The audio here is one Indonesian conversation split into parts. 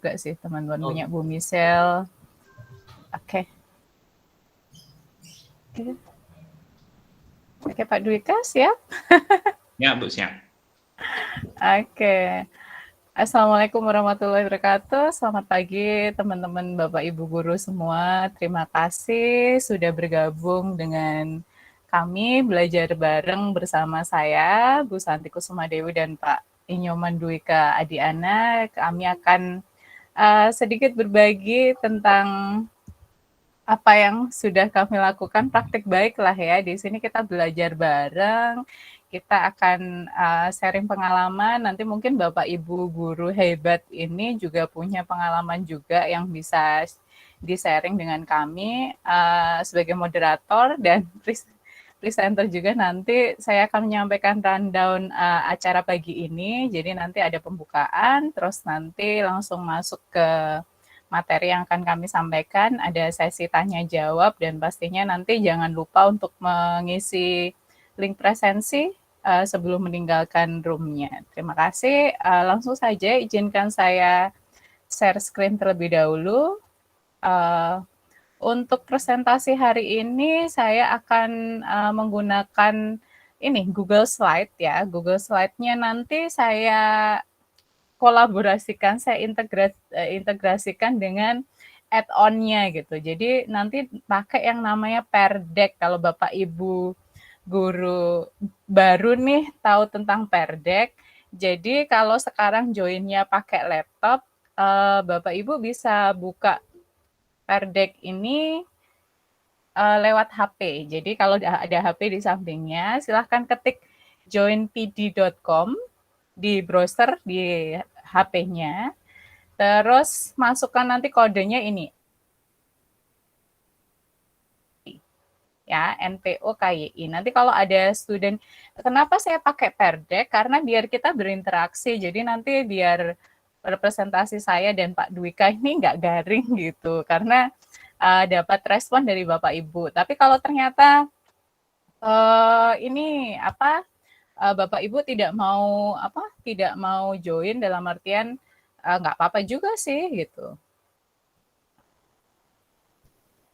juga sih teman-teman, Oh. punya Bu Michelle. Oke. Oke, Pak Dwika siap? Ya, Bu, siap. Oke. Assalamualaikum warahmatullahi wabarakatuh. Selamat pagi teman-teman Bapak Ibu guru semua. Terima kasih sudah bergabung dengan kami belajar bareng bersama saya, Bu Santi Kusumadewi dan Pak Inyoman Dwika Adiana. Kami akan sedikit berbagi tentang apa yang sudah kami lakukan, praktik baik lah ya. Di sini kita belajar bareng, kita akan sharing pengalaman. Nanti mungkin Bapak Ibu guru hebat ini juga punya pengalaman juga yang bisa di-sharing dengan kami sebagai moderator dan presenter juga. Nanti saya akan menyampaikan rundown acara pagi ini. Jadi nanti ada pembukaan, terus nanti langsung masuk ke materi yang akan kami sampaikan, ada sesi tanya jawab, dan pastinya nanti jangan lupa untuk mengisi link presensi sebelum meninggalkan room-nya. Terima kasih. Langsung saja izinkan saya share screen terlebih dahulu. Untuk presentasi hari ini saya akan menggunakan ini Google Slide ya. Google Slide-nya nanti saya kolaborasikan, saya integrasikan dengan add-on-nya gitu. Jadi nanti pakai yang namanya Perdek. Kalau Bapak Ibu guru baru nih tahu tentang Perdek, jadi kalau sekarang join-nya pakai laptop, Bapak Ibu bisa buka Perdek ini lewat HP. Jadi kalau ada HP di sampingnya, silahkan ketik joinpd.com di browser di HP-nya, terus masukkan nanti kodenya ini, ya, NPOKYI. Nanti kalau ada student, kenapa saya pakai Perdek? Karena biar kita berinteraksi, jadi nanti biar representasi saya dan Pak Dwika ini nggak garing gitu, karena dapat respon dari Bapak Ibu. Tapi kalau ternyata ini apa, Bapak Ibu tidak mau join, dalam artian nggak apa-apa juga sih gitu.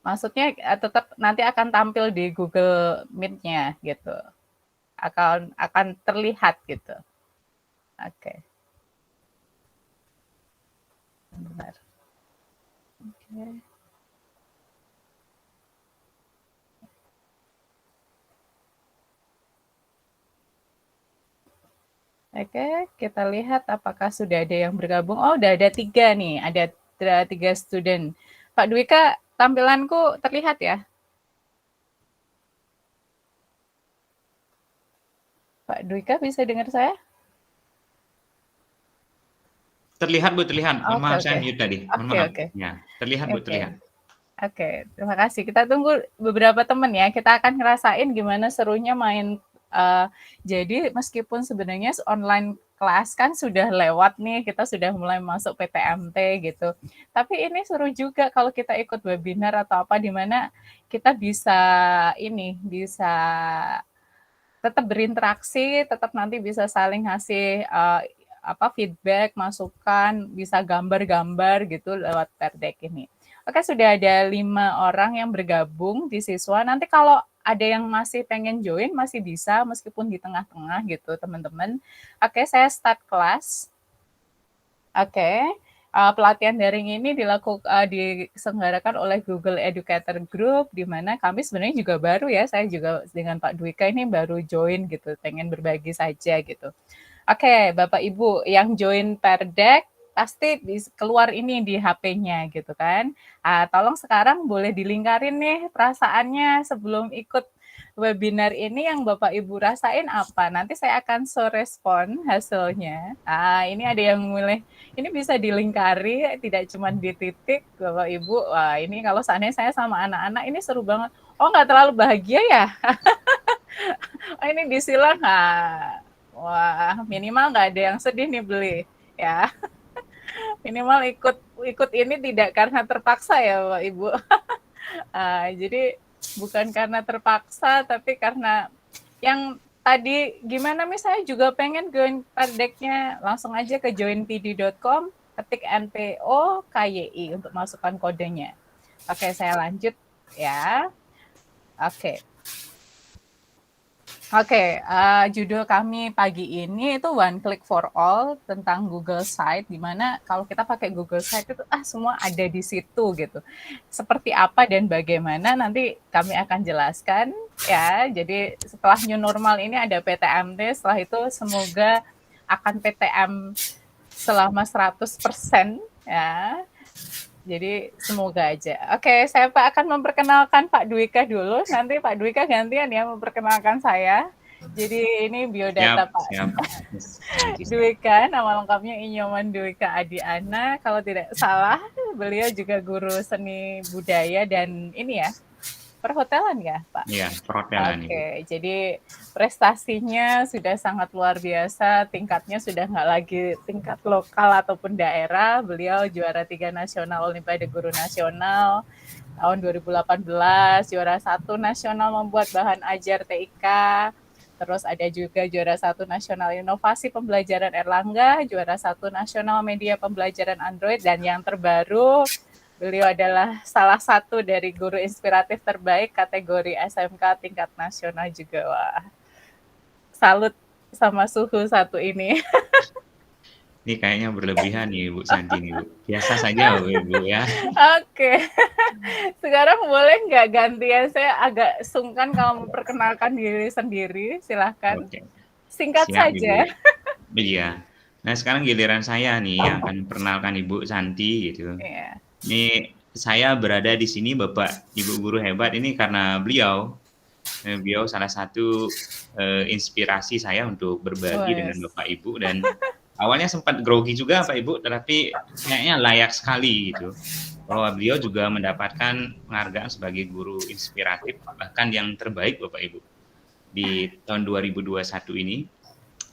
Maksudnya tetap nanti akan tampil di Google Meet-nya gitu, akan terlihat gitu. Oke. Bentar. Oke. Oke, kita lihat apakah sudah ada yang bergabung. Oh, udah ada 3 nih, ada 3 student. Pak Dwika, tampilanku terlihat ya? Pak Dwika bisa dengar saya? Terlihat, Bu, terlihat. Mohon maaf, saya mute tadi. Mohon maaf. Oke. Ya, terlihat, Bu, terlihat. Oke, terima kasih. Kita tunggu beberapa teman ya. Kita akan ngerasain gimana serunya main. Jadi meskipun sebenarnya online kelas kan sudah lewat nih, kita sudah mulai masuk PTMT gitu. Tapi ini seru juga kalau kita ikut webinar atau apa, di mana kita bisa tetap berinteraksi, tetap nanti bisa saling ngasih feedback, masukan, bisa gambar-gambar gitu lewat Perdek ini. Oke, sudah ada 5 orang yang bergabung di siswa. Nanti kalau ada yang masih pengen join, masih bisa meskipun di tengah-tengah gitu, teman-teman. Oke, saya start kelas. Oke, pelatihan daring ini diselenggarakan oleh Google Educator Group, di mana kami sebenarnya juga baru ya, saya juga dengan Pak Dwika ini baru join gitu, pengen berbagi saja gitu. Oke, Bapak Ibu yang join Perdek, pasti keluar ini di HP-nya gitu kan. Tolong sekarang boleh dilingkarin nih perasaannya sebelum ikut webinar ini, yang Bapak Ibu rasain apa? Nanti saya akan show respon hasilnya. Ini ada yang mulai, ini bisa dilingkari, tidak cuma di titik, Bapak Ibu. Wah, ini kalau seandainya saya sama anak-anak, ini seru banget. Oh, nggak terlalu bahagia ya? Oh, ini disilang. Wah, minimal nggak ada yang sedih nih beli, ya. Minimal ikut ini tidak karena terpaksa ya, Bapak Ibu. Jadi bukan karena terpaksa, tapi karena yang tadi gimana, saya juga pengen join Perdeknya, langsung aja ke joinpd.com, ketik NPO KYI untuk masukkan kodenya. Oke, saya lanjut ya. Oke. Oke, judul kami pagi ini itu One Click for All tentang Google Site, di mana kalau kita pakai Google Site itu semua ada di situ gitu. Seperti apa dan bagaimana nanti kami akan jelaskan ya. Jadi setelah new normal ini ada PTMT, setelah itu semoga akan PTM selama 100% ya. Jadi semoga aja. Oke, saya akan memperkenalkan Pak Dwika dulu. Nanti Pak Dwika gantian ya memperkenalkan saya. Jadi ini biodata Pak Dwika, nama lengkapnya Inyoman Dwika Adiana. Kalau tidak salah, beliau juga guru seni budaya dan ini ya, perhotelan ya, Pak? Iya, perhotelan. Oke, jadi prestasinya sudah sangat luar biasa, tingkatnya sudah nggak lagi tingkat lokal ataupun daerah. Beliau juara 3 nasional Olimpiade Guru Nasional tahun 2018, juara 1 nasional membuat bahan ajar TIK, terus ada juga juara 1 nasional inovasi pembelajaran Erlangga, juara 1 nasional media pembelajaran Android, dan yang terbaru beliau adalah salah satu dari guru inspiratif terbaik kategori SMK tingkat nasional juga. Wah, salut sama suhu satu ini. Ini kayaknya berlebihan nih Bu Santi nih Bu. Biasa saja Bu ya. Oke, sekarang boleh nggak gantian? Saya agak sungkan kalau memperkenalkan diri sendiri. Silahkan. Oke. Singkat Siap, saja. Ibu. Iya. Nah sekarang giliran saya nih yang akan memperkenalkan Ibu Santi gitu. Iya. Ini saya berada di sini Bapak Ibu guru hebat ini karena beliau salah satu inspirasi saya untuk berbagi dengan Bapak Ibu, dan awalnya sempat grogi juga Pak Ibu, tetapi kayaknya layak sekali gitu bahwa beliau juga mendapatkan penghargaan sebagai guru inspiratif bahkan yang terbaik Bapak Ibu di tahun 2021 ini.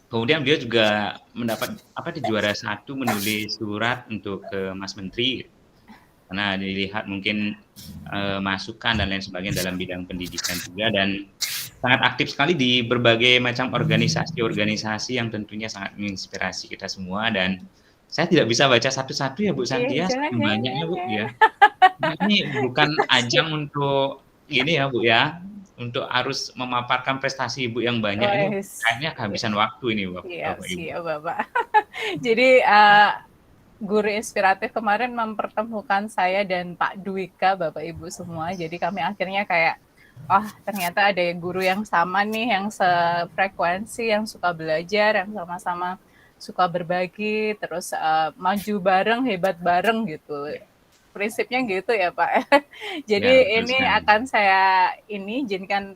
Kemudian beliau juga mendapat juara 1 menulis surat untuk ke Mas Menteri, karena dilihat mungkin masukan dan lain sebagainya dalam bidang pendidikan juga, dan sangat aktif sekali di berbagai macam organisasi-organisasi yang tentunya sangat menginspirasi kita semua. Dan saya tidak bisa baca satu-satu ya Bu Santi ya, saking banyaknya Bu ya. Ini bukan ajang untuk ini ya Bu ya, untuk harus memaparkan prestasi Ibu yang banyak, ini kayaknya kehabisan waktu ini Bapak Ibu. Siap Bapak. Jadi guru inspiratif kemarin mempertemukan saya dan Pak Dwika, Bapak Ibu semua. Jadi kami akhirnya kayak, ternyata ada guru yang sama nih, yang sefrekuensi, yang suka belajar, yang sama-sama suka berbagi, terus maju bareng, hebat bareng gitu. Prinsipnya gitu ya Pak. Jadi ini akan saya izinkan,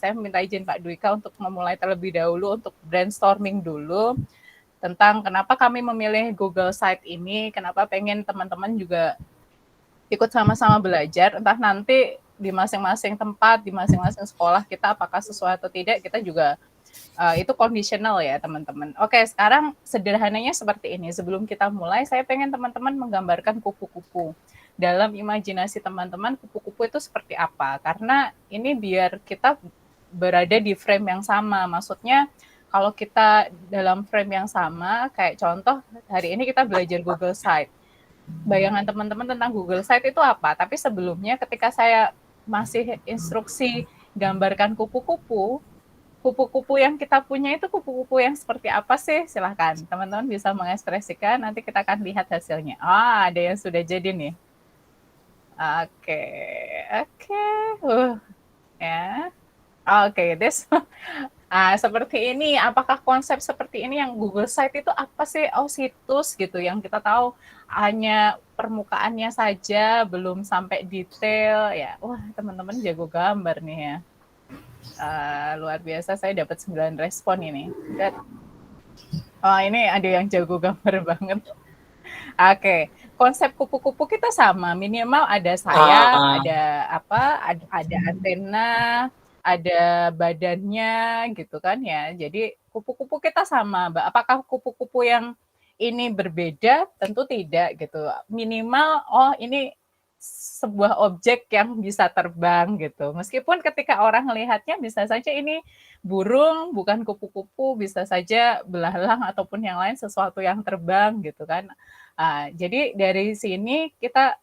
saya minta izin Pak Dwika untuk memulai terlebih dahulu untuk brainstorming dulu tentang kenapa kami memilih Google Site ini, kenapa pengen teman-teman juga ikut sama-sama belajar, entah nanti di masing-masing tempat, di masing-masing sekolah kita apakah sesuai atau tidak, kita juga itu conditional ya teman-teman. Oke, sekarang sederhananya seperti ini. Sebelum kita mulai, saya pengen teman-teman menggambarkan kupu-kupu. Dalam imajinasi teman-teman, kupu-kupu itu seperti apa? Karena ini biar kita berada di frame yang sama. Maksudnya, kalau kita dalam frame yang sama, kayak contoh hari ini kita belajar Google Site. Bayangan teman-teman tentang Google Site itu apa? Tapi sebelumnya ketika saya masih instruksi gambarkan kupu-kupu, kupu-kupu yang kita punya itu kupu-kupu yang seperti apa sih? Silahkan teman-teman bisa mengekspresikan, nanti kita akan lihat hasilnya. Ada yang sudah jadi nih. Oke. Ya. Oke, seperti ini. Apakah konsep seperti ini yang Google Site itu apa sih? Situs gitu yang kita tahu hanya permukaannya saja, belum sampai detail ya. Wah, teman-teman jago gambar nih ya. Luar biasa, saya dapat 9 respon ini. Ini ada yang jago gambar banget. Oke, konsep kupu-kupu kita sama, minimal ada sayap, ada antena, ada badannya gitu kan ya. Jadi kupu-kupu kita sama, Mbak. Apakah kupu-kupu yang ini berbeda? Tentu tidak gitu. Minimal ini sebuah objek yang bisa terbang gitu. Meskipun ketika orang melihatnya bisa saja ini burung, bukan kupu-kupu, bisa saja belalang ataupun yang lain sesuatu yang terbang gitu kan. Jadi dari sini kita,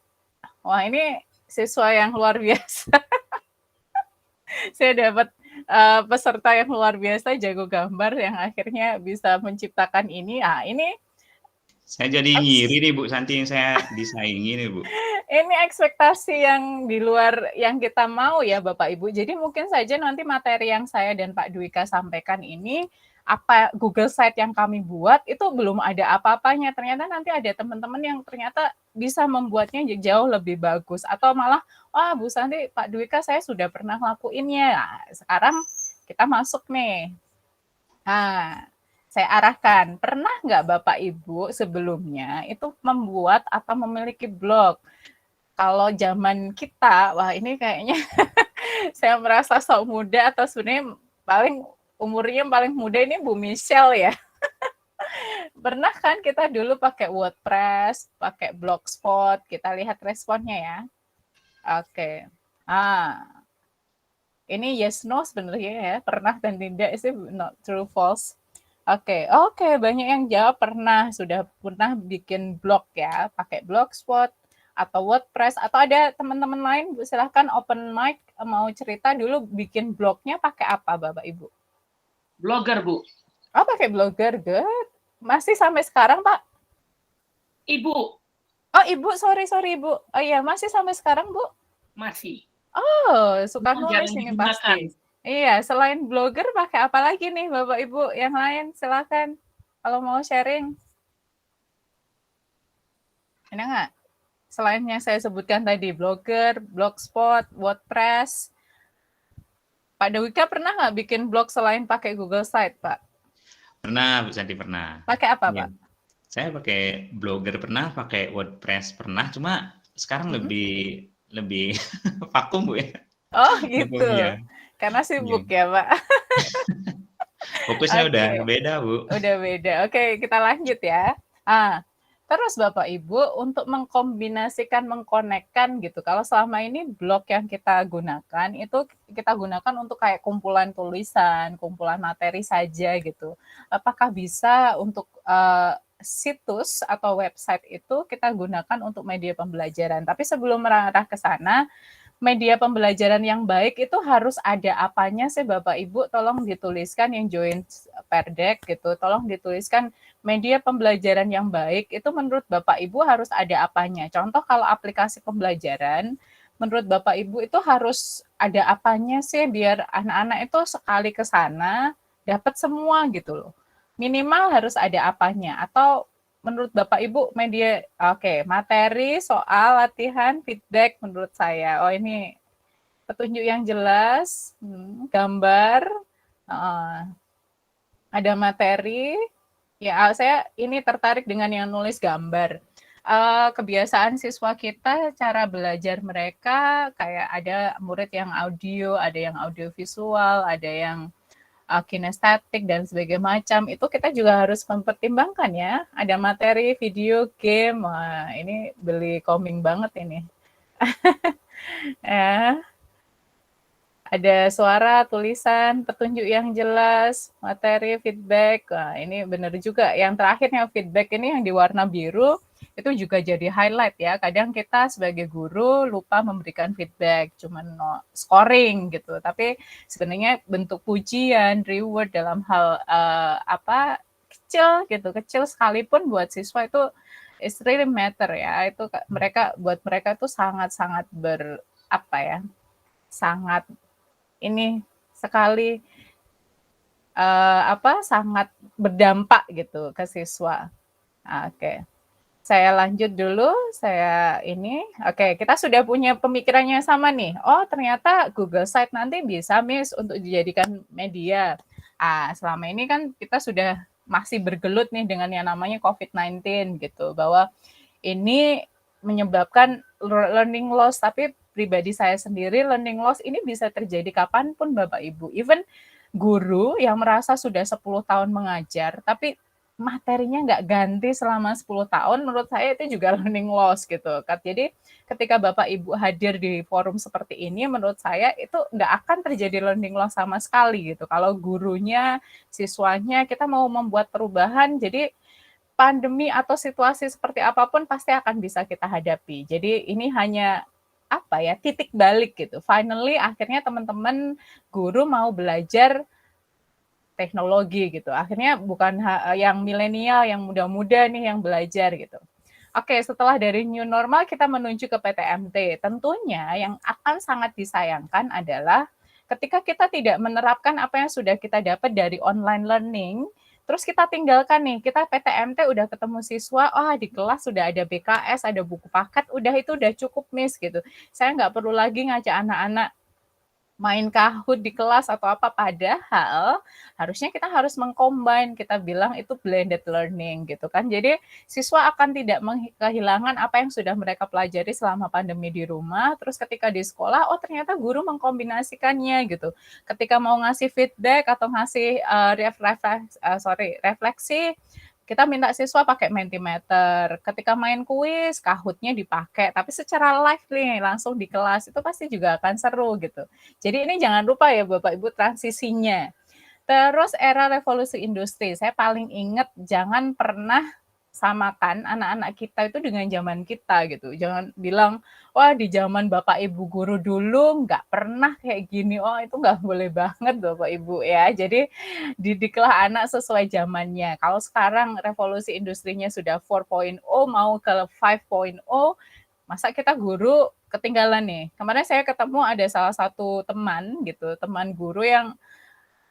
wah ini siswa yang luar biasa. Saya dapat peserta yang luar biasa, jago gambar yang akhirnya bisa menciptakan ini. Ini Saya jadi ngiri nih Bu Santi yang saya disaingi nih Bu. ini ekspektasi yang di luar yang kita mau ya Bapak Ibu. Jadi mungkin saja nanti materi yang saya dan Pak Dwika sampaikan ini, apa Google Site yang kami buat itu belum ada apa-apanya. Ternyata nanti ada teman-teman yang ternyata bisa membuatnya jauh lebih bagus. Atau malah, wah Bu Santi, Pak Dwika saya sudah pernah ngelakuinnya. Nah, sekarang kita masuk nih. Nah, saya arahkan, pernah nggak Bapak Ibu sebelumnya itu membuat atau memiliki blog? Kalau zaman kita, wah ini kayaknya saya merasa sok muda atau sebenarnya paling umurnya paling muda ini Bu Michelle ya. Pernah kan kita dulu pakai WordPress, pakai Blogspot, kita lihat responnya ya. Oke. Ini yes no sebenarnya ya, pernah dan tidak sih, not true false. Oke, banyak yang jawab pernah, sudah pernah bikin blog ya, pakai Blogspot atau WordPress, atau ada teman-teman lain, silahkan open mic, mau cerita dulu bikin blognya pakai apa Bapak Ibu? Blogger, Bu. Oh, pakai Blogger, good. Masih sampai sekarang Pak? Ibu. Oh, Ibu, sorry Ibu. Oh iya, masih sampai sekarang Bu? Masih. Oh, suka Bukan nulis jarang ini digunakan. pasti. Iya, selain Blogger pakai apa lagi nih Bapak Ibu yang lain? Silakan kalau mau sharing. Ada nggak? Selain yang saya sebutkan tadi, Blogger, Blogspot, WordPress. Pak Dwika pernah nggak bikin blog selain pakai Google Site, Pak? Pernah Bu Santi, pernah. Pakai apa, Ya. Pak? Saya pakai Blogger pernah, pakai WordPress pernah, cuma sekarang lebih vakum Bu ya. Oh gitu, Vakumnya. karena sibuk ya Pak. Fokusnya udah Oke. beda Bu. Udah beda. Oke, kita lanjut ya. Terus Bapak Ibu untuk mengkombinasikan, mengkonekkan gitu. Kalau selama ini blog yang kita gunakan itu kita gunakan untuk kayak kumpulan tulisan, kumpulan materi saja gitu. Apakah bisa untuk situs atau website itu kita gunakan untuk media pembelajaran? Tapi sebelum mengarah ke sana, media pembelajaran yang baik itu harus ada apanya sih Bapak Ibu? Tolong dituliskan yang join Perdek gitu. Tolong dituliskan media pembelajaran yang baik itu menurut Bapak Ibu harus ada apanya? Contoh kalau aplikasi pembelajaran, menurut Bapak Ibu itu harus ada apanya sih biar anak-anak itu sekali ke sana dapat semua gitu loh. Minimal harus ada apanya atau menurut Bapak Ibu media materi, soal, latihan, feedback menurut saya. Oh ini petunjuk yang jelas, gambar, ada materi. Ya saya ini tertarik dengan yang nulis gambar. Kebiasaan siswa kita, cara belajar mereka kayak ada murid yang audio, ada yang audio visual, ada yang kinestetik dan sebagainya macam, itu kita juga harus mempertimbangkan ya. Ada materi, video, game, wah ini beli coming banget ini. Ya. Ada suara, tulisan, petunjuk yang jelas, materi, feedback. Wah, ini benar juga. Yang terakhirnya feedback ini yang di warna biru, itu juga jadi highlight ya. Kadang kita sebagai guru lupa memberikan feedback, cuman scoring gitu. Tapi sebenarnya bentuk pujian, reward dalam hal kecil gitu, kecil sekalipun buat siswa itu it's really matter ya. Itu buat mereka itu sangat-sangat sangat ini sekali sangat berdampak gitu ke siswa. Oke. Saya lanjut dulu, kita sudah punya pemikirannya sama nih. Oh, ternyata Google Site nanti bisa Miss untuk dijadikan media. Selama ini kan kita sudah masih bergelut nih dengan yang namanya COVID-19 gitu, bahwa ini menyebabkan learning loss, tapi pribadi saya sendiri learning loss ini bisa terjadi kapanpun Bapak Ibu. Even guru yang merasa sudah 10 tahun mengajar, tapi materinya nggak ganti selama 10 tahun, menurut saya itu juga learning loss gitu. Jadi ketika Bapak Ibu hadir di forum seperti ini, menurut saya itu nggak akan terjadi learning loss sama sekali gitu. Kalau gurunya, siswanya, kita mau membuat perubahan, jadi pandemi atau situasi seperti apapun pasti akan bisa kita hadapi. Jadi ini hanya apa ya, titik balik gitu. Finally akhirnya teman-teman guru mau belajar teknologi gitu. Akhirnya bukan yang milenial, yang muda-muda nih yang belajar gitu. Oke, setelah dari new normal kita menuju ke PTMT. Tentunya yang akan sangat disayangkan adalah ketika kita tidak menerapkan apa yang sudah kita dapat dari online learning, terus kita tinggalkan nih, kita PTMT udah ketemu siswa, di kelas sudah ada BKS, ada buku paket, udah itu udah cukup Miss gitu. Saya nggak perlu lagi ngajak anak-anak main Kahoot di kelas atau apa, padahal harusnya kita harus meng-combine, kita bilang itu blended learning gitu kan. Jadi siswa akan tidak kehilangan apa yang sudah mereka pelajari selama pandemi di rumah, terus ketika di sekolah, ternyata guru mengkombinasikannya gitu. Ketika mau ngasih feedback atau ngasih refleksi, kita minta siswa pakai Mentimeter. Ketika main kuis, Kahoot-nya dipakai, tapi secara live nih, langsung di kelas, itu pasti juga akan seru gitu. Jadi ini jangan lupa ya Bapak Ibu transisinya. Terus era revolusi industri, saya paling ingat jangan pernah samakan anak-anak kita itu dengan zaman kita gitu. Jangan bilang, wah di zaman Bapak Ibu guru dulu nggak pernah kayak gini. Itu nggak boleh banget Bapak Ibu ya. Jadi didiklah anak sesuai zamannya. Kalau sekarang revolusi industrinya sudah 4.0 mau ke 5.0, masa kita guru ketinggalan nih. Kemarin saya ketemu ada salah satu teman gitu, teman guru yang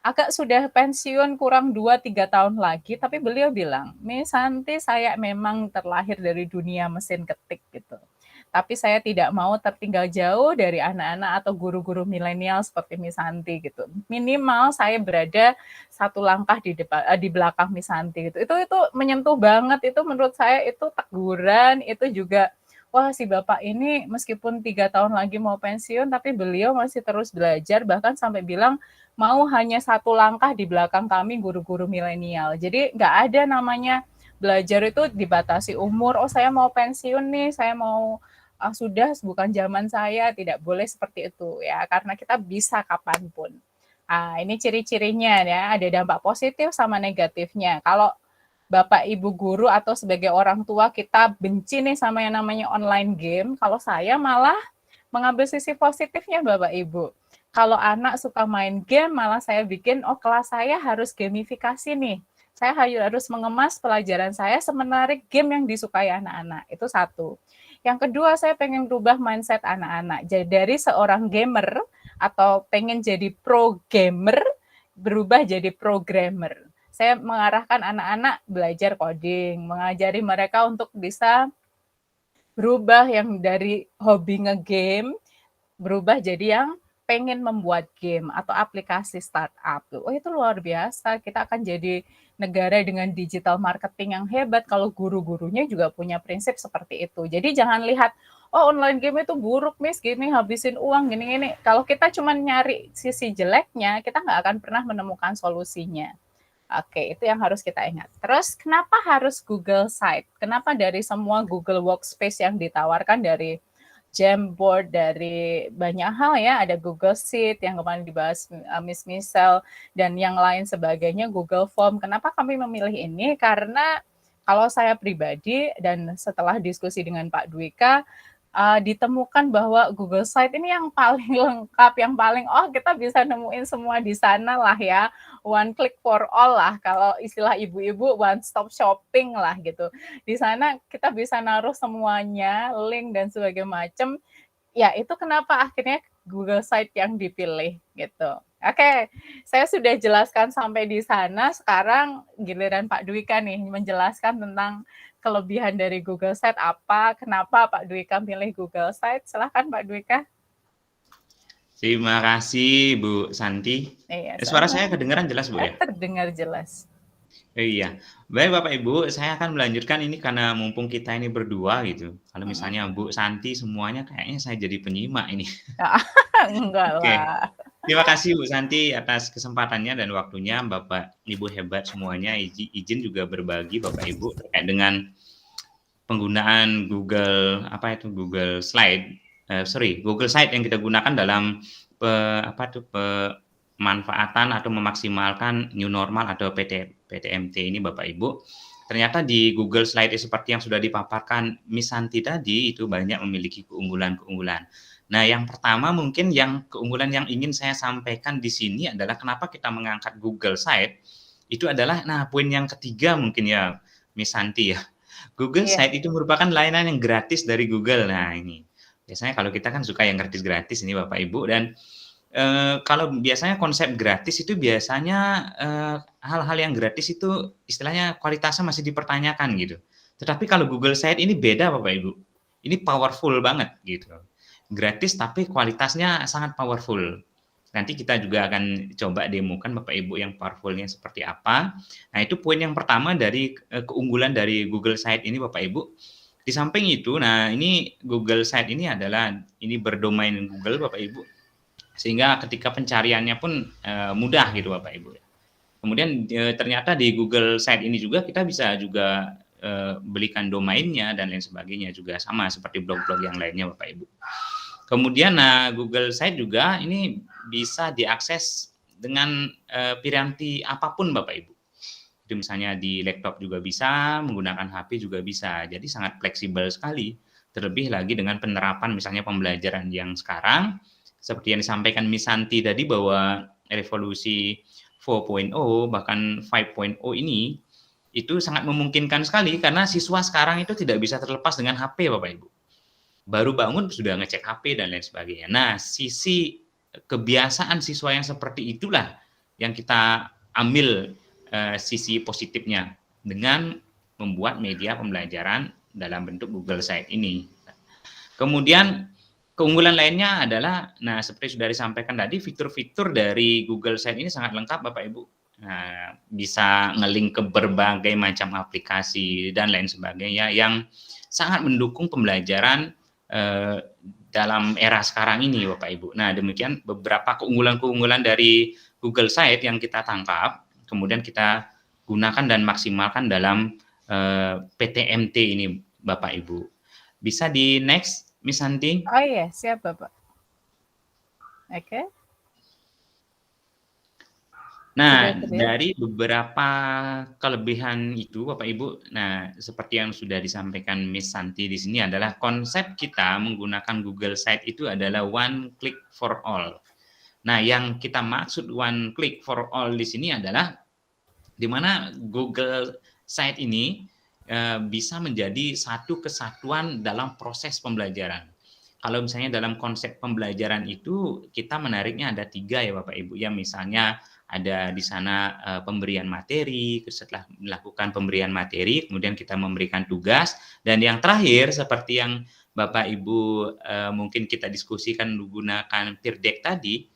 agak sudah pensiun kurang 2-3 tahun lagi, tapi beliau bilang, Miss Santi saya memang terlahir dari dunia mesin ketik gitu. Tapi saya tidak mau tertinggal jauh dari anak-anak atau guru-guru milenial seperti Miss Santi gitu. Minimal saya berada satu langkah di belakang Miss Santi gitu. Itu menyentuh banget, itu menurut saya itu teguran, itu juga wah si Bapak ini meskipun 3 tahun lagi mau pensiun, tapi beliau masih terus belajar, bahkan sampai bilang mau hanya satu langkah di belakang kami guru-guru milenial. Jadi nggak ada namanya belajar itu dibatasi umur, saya mau pensiun nih, saya mau sudah bukan zaman saya, tidak boleh seperti itu ya, karena kita bisa kapanpun. Ini ciri-cirinya ya, ada dampak positif sama negatifnya. Kalau Bapak Ibu guru atau sebagai orang tua kita benci nih sama yang namanya online game, kalau saya malah mengambil sisi positifnya Bapak Ibu. Kalau anak suka main game, malah saya bikin, kelas saya harus gamifikasi nih. Saya harus mengemas pelajaran saya semenarik game yang disukai anak-anak. Itu satu. Yang kedua, saya pengen berubah mindset anak-anak. Jadi dari seorang gamer atau pengen jadi pro gamer, berubah jadi programmer. Saya mengarahkan anak-anak belajar coding, mengajari mereka untuk bisa berubah yang dari hobi nge-game, berubah jadi yang pengen membuat game atau aplikasi startup. Itu luar biasa, kita akan jadi negara dengan digital marketing yang hebat kalau guru-gurunya juga punya prinsip seperti itu. Jadi jangan lihat, online game itu buruk, Miss, gini, habisin uang, gini-gini. Kalau kita cuma nyari sisi jeleknya, kita nggak akan pernah menemukan solusinya. Oke, itu yang harus kita ingat. Terus kenapa harus Google Site? Kenapa dari semua Google Workspace yang ditawarkan dari Jamboard, dari banyak hal ya, ada Google Sheet yang kemarin dibahas Miss Michelle, dan yang lain sebagainya, Google Form. Kenapa kami memilih ini? Karena kalau saya pribadi dan setelah diskusi dengan Pak Dwika, ditemukan bahwa Google Site ini yang paling lengkap, yang paling kita bisa nemuin semua di sana lah ya, one click for all lah, kalau istilah ibu-ibu one stop shopping lah gitu. Di sana kita bisa naruh semuanya, link dan sebagainya macam. Ya itu kenapa akhirnya Google Site yang dipilih gitu. Oke, saya sudah jelaskan sampai di sana, sekarang giliran Pak Dwika nih menjelaskan tentang kelebihan dari Google Site apa, kenapa Pak Dwika pilih Google Site. Silahkan Pak Dwika. Terima kasih Bu Santi. Suara saya kedengaran jelas Bu ya? Terdengar jelas. Iya, baik Bapak Ibu, saya akan melanjutkan ini karena mumpung kita ini berdua gitu. Kalau misalnya Bu Santi semuanya kayaknya saya jadi penyimak ini. Enggak Oke. lah. Terima kasih Bu Santi atas kesempatannya dan waktunya, Bapak Ibu hebat semuanya. Izin juga berbagi Bapak Ibu terkait dengan penggunaan Google Google Site yang kita gunakan dalam pemanfaatan atau memaksimalkan new normal atau PTMT ini Bapak Ibu. ternyata di Google Slide seperti yang sudah dipaparkan Miss Santi tadi, itu banyak memiliki keunggulan-keunggulan. Nah, yang pertama mungkin keunggulan yang ingin saya sampaikan di sini adalah kenapa kita mengangkat Google Slide, itu adalah, nah poin yang ketiga mungkin ya Miss Santi ya. Google Iya. Slide itu merupakan layanan yang gratis dari Google. Nah, ini. Biasanya kalau kita kan suka yang gratis-gratis ini Bapak Ibu, dan kalau biasanya konsep gratis itu biasanya hal-hal yang gratis itu istilahnya kualitasnya masih dipertanyakan gitu. Tetapi kalau Google Slide ini beda Bapak Ibu. Ini powerful banget gitu. Gratis tapi kualitasnya sangat powerful. Nanti kita juga akan coba demokan Bapak Ibu yang powerful-nya seperti apa. Nah, itu poin yang pertama dari keunggulan dari Google Slide ini Bapak Ibu. Di samping itu, nah ini Google Slide ini adalah berdomain Google Bapak Ibu. Sehingga ketika pencariannya pun mudah gitu Bapak Ibu. Kemudian ternyata di Google Slide ini juga kita bisa juga belikan domainnya dan lain sebagainya juga sama seperti blog-blog yang lainnya Bapak Ibu. Kemudian Google Slide juga ini bisa diakses dengan piranti apapun Bapak Ibu. Itu misalnya di laptop juga bisa, menggunakan HP juga bisa. Jadi sangat fleksibel sekali. Terlebih lagi dengan penerapan misalnya pembelajaran yang sekarang, seperti yang disampaikan Miss Santi tadi bahwa revolusi 4.0 bahkan 5.0 ini itu sangat memungkinkan sekali karena siswa sekarang itu tidak bisa terlepas dengan HP Bapak Ibu. Baru bangun sudah ngecek HP dan lain sebagainya. Nah, sisi kebiasaan siswa yang seperti itulah yang kita ambil sisi positifnya dengan membuat media pembelajaran dalam bentuk Google Slide ini. Kemudian keunggulan lainnya adalah, nah seperti sudah disampaikan tadi, fitur-fitur dari Google Slide ini sangat lengkap Bapak Ibu. Nah, bisa nge-link ke berbagai macam aplikasi dan lain sebagainya yang sangat mendukung pembelajaran dalam era sekarang ini Bapak Ibu. Nah, demikian beberapa keunggulan-keunggulan dari Google Slide yang kita tangkap, kemudian kita gunakan dan maksimalkan dalam PTMT ini Bapak Ibu. Bisa di next, Miss Santi? Oh iya, siap Bapak. Oke. Nah, Sudah. dari beberapa kelebihan itu Bapak Ibu, nah seperti yang sudah disampaikan Miss Santi di sini adalah konsep kita menggunakan Google Slide itu adalah one click for all. Nah, yang kita maksud one click for all di sini adalah di mana Google Slide ini bisa menjadi satu kesatuan dalam proses pembelajaran. Kalau misalnya dalam konsep pembelajaran itu kita menariknya ada 3 ya Bapak Ibu ya, misalnya ada di sana pemberian materi, setelah melakukan pemberian materi, kemudian kita memberikan tugas, dan yang terakhir seperti yang Bapak Ibu mungkin kita diskusikan menggunakan peer deck tadi,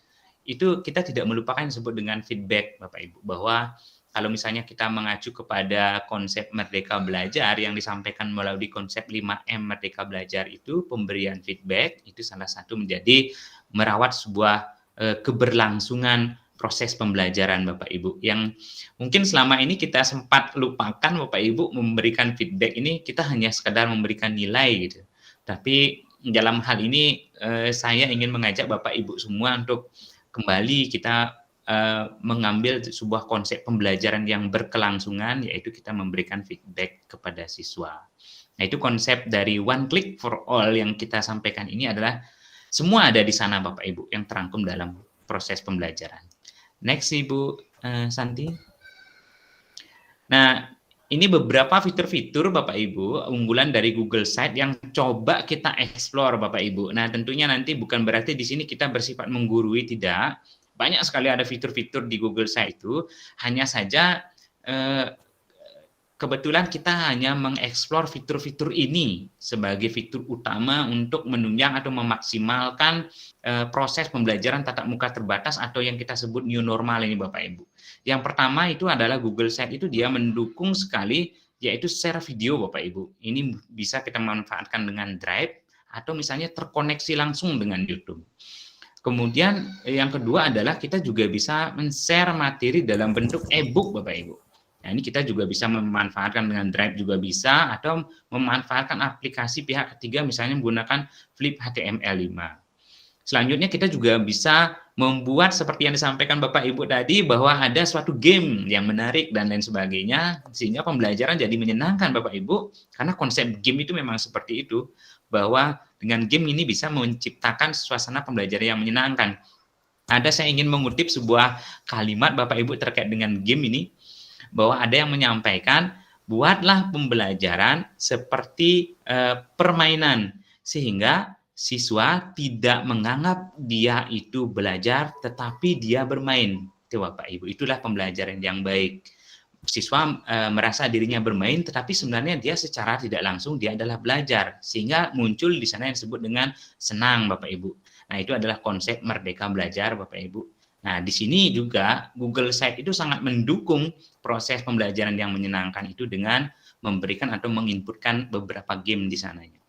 itu kita tidak melupakan yang disebut dengan feedback Bapak Ibu, bahwa kalau misalnya kita mengacu kepada konsep Merdeka Belajar yang disampaikan melalui konsep 5M Merdeka Belajar itu, pemberian feedback itu salah satu menjadi merawat sebuah keberlangsungan proses pembelajaran Bapak Ibu, yang mungkin selama ini kita sempat lupakan Bapak Ibu memberikan feedback ini, kita hanya sekedar memberikan nilai gitu. Tapi dalam hal ini saya ingin mengajak Bapak Ibu semua untuk kembali kita mengambil sebuah konsep pembelajaran yang berkelangsungan, yaitu kita memberikan feedback kepada siswa. Nah, itu konsep dari one click for all yang kita sampaikan ini adalah semua ada di sana Bapak Ibu yang terangkum dalam proses pembelajaran. Next Ibu Santi. Nah, ini beberapa fitur-fitur Bapak Ibu unggulan dari Google Slide yang coba kita explore Bapak Ibu. Nah, tentunya nanti bukan berarti di sini kita bersifat menggurui, tidak. Banyak sekali ada fitur-fitur di Google Slide itu, hanya saja kebetulan kita hanya mengeksplor fitur-fitur ini sebagai fitur utama untuk menunjang atau memaksimalkan proses pembelajaran tatap muka terbatas atau yang kita sebut new normal ini Bapak Ibu. Yang pertama itu adalah Google Slide itu dia mendukung sekali yaitu share video Bapak Ibu. Ini bisa kita manfaatkan dengan Drive atau misalnya terkoneksi langsung dengan YouTube. Kemudian yang kedua adalah kita juga bisa men-share materi dalam bentuk e-book Bapak Ibu. Nah, ini kita juga bisa memanfaatkan dengan Drive juga bisa, atau memanfaatkan aplikasi pihak ketiga misalnya menggunakan Flip HTML5. Selanjutnya kita juga bisa membuat seperti yang disampaikan Bapak Ibu tadi bahwa ada suatu game yang menarik dan lain sebagainya sehingga pembelajaran jadi menyenangkan Bapak Ibu karena konsep game itu memang seperti itu bahwa dengan game ini bisa menciptakan suasana pembelajaran yang menyenangkan. Ada saya ingin mengutip sebuah kalimat Bapak Ibu terkait dengan game ini bahwa ada yang menyampaikan buatlah pembelajaran seperti permainan sehingga siswa tidak menganggap dia itu belajar, tetapi dia bermain. Itu Bapak Ibu, itulah pembelajaran yang baik. Siswa merasa dirinya bermain, tetapi sebenarnya dia secara tidak langsung dia adalah belajar, sehingga muncul di sana yang disebut dengan senang, Bapak Ibu. Nah, itu adalah konsep merdeka belajar, Bapak Ibu. Nah, di sini juga Google Site itu sangat mendukung proses pembelajaran yang menyenangkan itu dengan memberikan atau menginputkan beberapa game di sananya.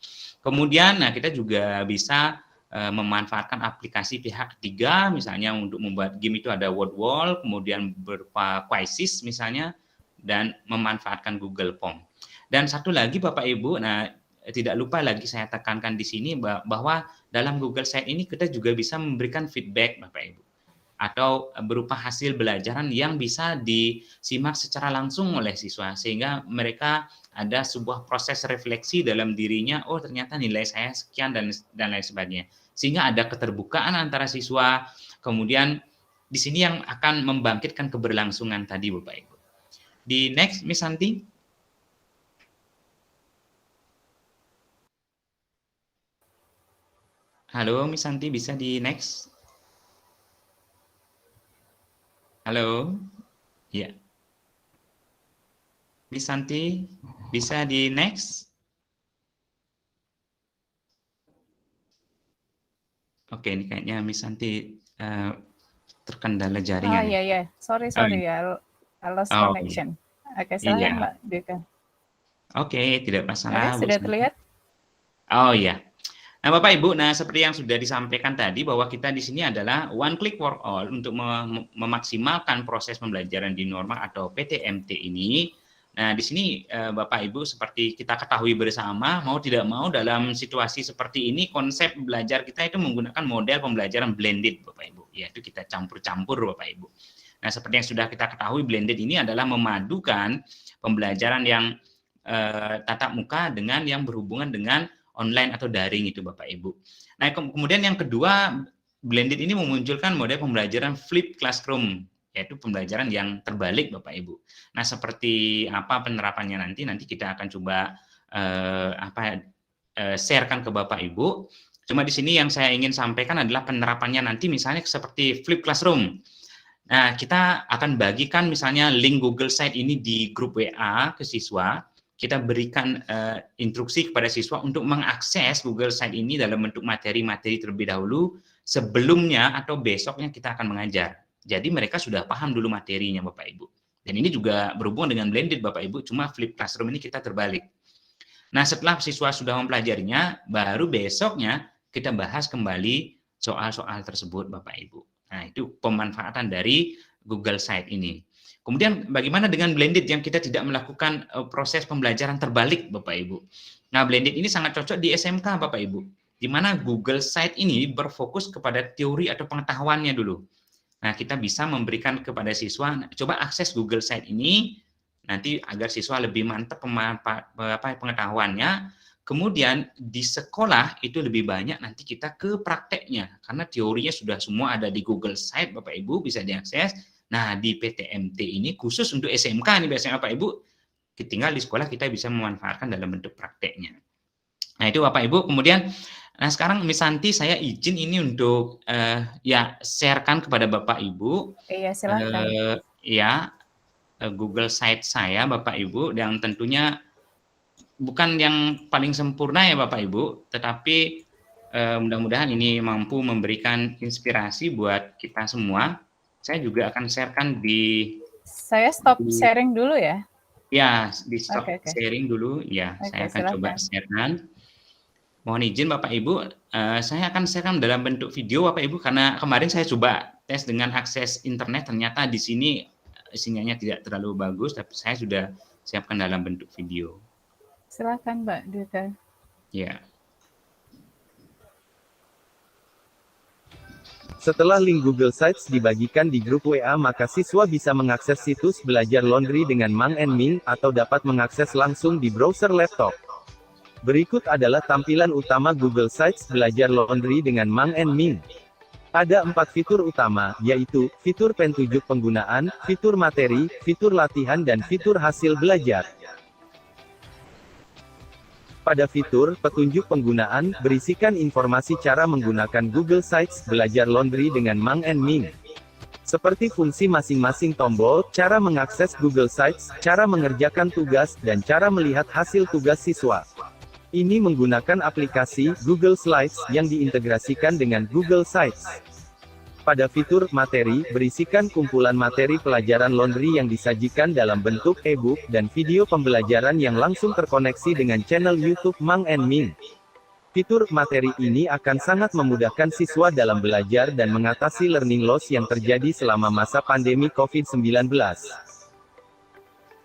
Kemudian, nah kita juga bisa memanfaatkan aplikasi pihak ketiga, misalnya untuk membuat game itu ada word wall, kemudian berupa quizzes misalnya, dan memanfaatkan Google Form. Dan satu lagi Bapak Ibu, nah tidak lupa lagi saya tekankan di sini bahwa dalam Google Site ini kita juga bisa memberikan feedback Bapak Ibu atau berupa hasil belajaran yang bisa disimak secara langsung oleh siswa sehingga mereka ada sebuah proses refleksi dalam dirinya, oh ternyata nilai saya sekian dan lain sebagainya. Sehingga ada keterbukaan antara siswa, kemudian di sini yang akan membangkitkan keberlangsungan tadi Bapak Ibu. Di next Miss Santi. Halo Miss Santi, bisa di next? Halo? Ya. Miss Santi, bisa di next? Oke, ini kayaknya Miss Santi terkendala jaringan. Oh iya, sorry ya, I lost connection. Oke, silakan Mbak Dika. Oke, tidak masalah. Oke, sudah terlihat? Oh iya. Nah, Bapak Ibu, nah seperti yang sudah disampaikan tadi bahwa kita di sini adalah one click for all untuk memaksimalkan proses pembelajaran di normal atau PTMT ini. Nah, di sini Bapak Ibu seperti kita ketahui bersama, mau tidak mau dalam situasi seperti ini konsep belajar kita itu menggunakan model pembelajaran blended Bapak Ibu, yaitu kita campur-campur Bapak Ibu. Nah, seperti yang sudah kita ketahui blended ini adalah memadukan pembelajaran yang tatap muka dengan yang berhubungan dengan online atau daring itu Bapak Ibu. Nah, kemudian yang kedua, blended ini memunculkan model pembelajaran flip classroom, yaitu pembelajaran yang terbalik Bapak Ibu. Nah, seperti apa penerapannya nanti kita akan coba sharekan ke Bapak Ibu. Cuma di sini yang saya ingin sampaikan adalah penerapannya nanti misalnya seperti flip classroom. Nah, kita akan bagikan misalnya link Google Site ini di grup WA ke siswa. Kita berikan instruksi kepada siswa untuk mengakses Google Site ini dalam bentuk materi-materi terlebih dahulu sebelumnya atau besoknya kita akan mengajar. Jadi mereka sudah paham dulu materinya Bapak Ibu. Dan ini juga berhubungan dengan blended Bapak Ibu, cuma flip classroom ini kita terbalik. Nah, setelah siswa sudah mempelajarinya, baru besoknya kita bahas kembali soal-soal tersebut Bapak Ibu. Nah, itu pemanfaatan dari Google Site ini. Kemudian bagaimana dengan blended yang kita tidak melakukan proses pembelajaran terbalik Bapak Ibu. Nah, blended ini sangat cocok di SMK Bapak Ibu, di mana Google Site ini berfokus kepada teori atau pengetahuannya dulu. Nah, kita bisa memberikan kepada siswa, coba akses Google Site ini, nanti agar siswa lebih mantap pengetahuannya. Kemudian di sekolah itu lebih banyak nanti kita ke prakteknya, karena teorinya sudah semua ada di Google Site Bapak Ibu, bisa diakses. Nah, di PTMT ini khusus untuk SMK nih biasanya Bapak Ibu, tinggal di sekolah kita bisa memanfaatkan dalam bentuk prakteknya. Nah, itu Bapak Ibu. Kemudian, nah sekarang Miss Santi saya izin ini untuk sharekan kepada Bapak Ibu. Iya, silakan. Google Site saya Bapak Ibu, yang tentunya bukan yang paling sempurna ya Bapak Ibu, tetapi mudah-mudahan ini mampu memberikan inspirasi buat kita semua. Saya juga akan sharekan di... Saya stop sharing dulu ya? Ya, di stop sharing dulu. Ya, saya akan coba sharekan. Mohon izin Bapak Ibu, saya akan sharekan dalam bentuk video Bapak Ibu, karena kemarin saya coba tes dengan akses internet, ternyata di sini sinyalnya tidak terlalu bagus, tapi saya sudah siapkan dalam bentuk video. Silakan Mbak Dika. Ya. Setelah link Google Sites dibagikan di grup WA, maka siswa bisa mengakses situs belajar Laundry dengan Mang and Ming, atau dapat mengakses langsung di browser laptop. Berikut adalah tampilan utama Google Sites belajar Laundry dengan Mang and Ming. Ada 4 fitur utama, yaitu, fitur petunjuk penggunaan, fitur materi, fitur latihan dan fitur hasil belajar. Pada fitur petunjuk penggunaan, berisikan informasi cara menggunakan Google Sites belajar Laundry dengan Mang and Ming. Seperti fungsi masing-masing tombol, cara mengakses Google Sites, cara mengerjakan tugas, dan cara melihat hasil tugas siswa. Ini menggunakan aplikasi Google Slides yang diintegrasikan dengan Google Sites. Pada fitur materi, berisikan kumpulan materi pelajaran Laundry yang disajikan dalam bentuk e-book dan video pembelajaran yang langsung terkoneksi dengan channel YouTube Mang and Ming. Fitur materi ini akan sangat memudahkan siswa dalam belajar dan mengatasi learning loss yang terjadi selama masa pandemi COVID-19.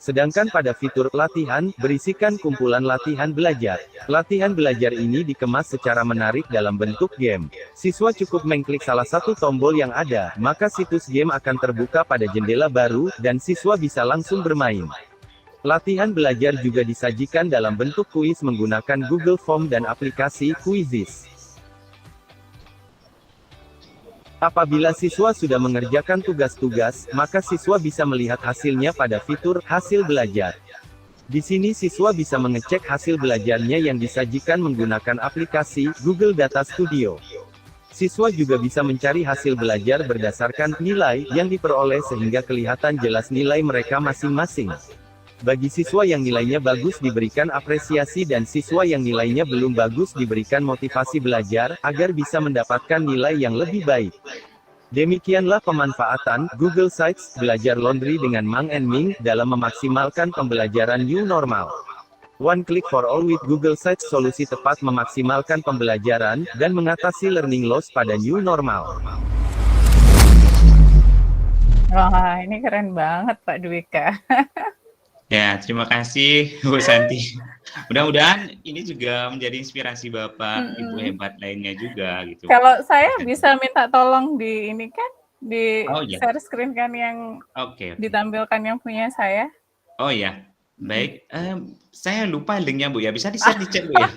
Sedangkan pada fitur latihan, berisikan kumpulan latihan belajar. Latihan belajar ini dikemas secara menarik dalam bentuk game. Siswa cukup mengklik salah satu tombol yang ada, maka situs game akan terbuka pada jendela baru, dan siswa bisa langsung bermain. Latihan belajar juga disajikan dalam bentuk kuis menggunakan Google Form dan aplikasi Quizizz. Apabila siswa sudah mengerjakan tugas-tugas, maka siswa bisa melihat hasilnya pada fitur hasil belajar. Di sini siswa bisa mengecek hasil belajarnya yang disajikan menggunakan aplikasi Google Data Studio. Siswa juga bisa mencari hasil belajar berdasarkan nilai yang diperoleh sehingga kelihatan jelas nilai mereka masing-masing. Bagi siswa yang nilainya bagus diberikan apresiasi dan siswa yang nilainya belum bagus diberikan motivasi belajar, agar bisa mendapatkan nilai yang lebih baik. Demikianlah pemanfaatan Google Sites belajar Laundry dengan Mang and Ming dalam memaksimalkan pembelajaran new normal. One click for all with Google Sites, solusi tepat memaksimalkan pembelajaran dan mengatasi learning loss pada new normal. Wah, ini keren banget Pak Dwika. Ya, terima kasih Bu Santi. Mudah-mudahan ini juga menjadi inspirasi Bapak, Ibu hebat lainnya juga gitu. Kalau saya bisa minta tolong di ini kan, di Oh ya, share screen kan yang oke. ditampilkan yang punya saya. Oh ya, baik. Saya lupa linknya Bu ya, bisa di-share di chat Bu ya?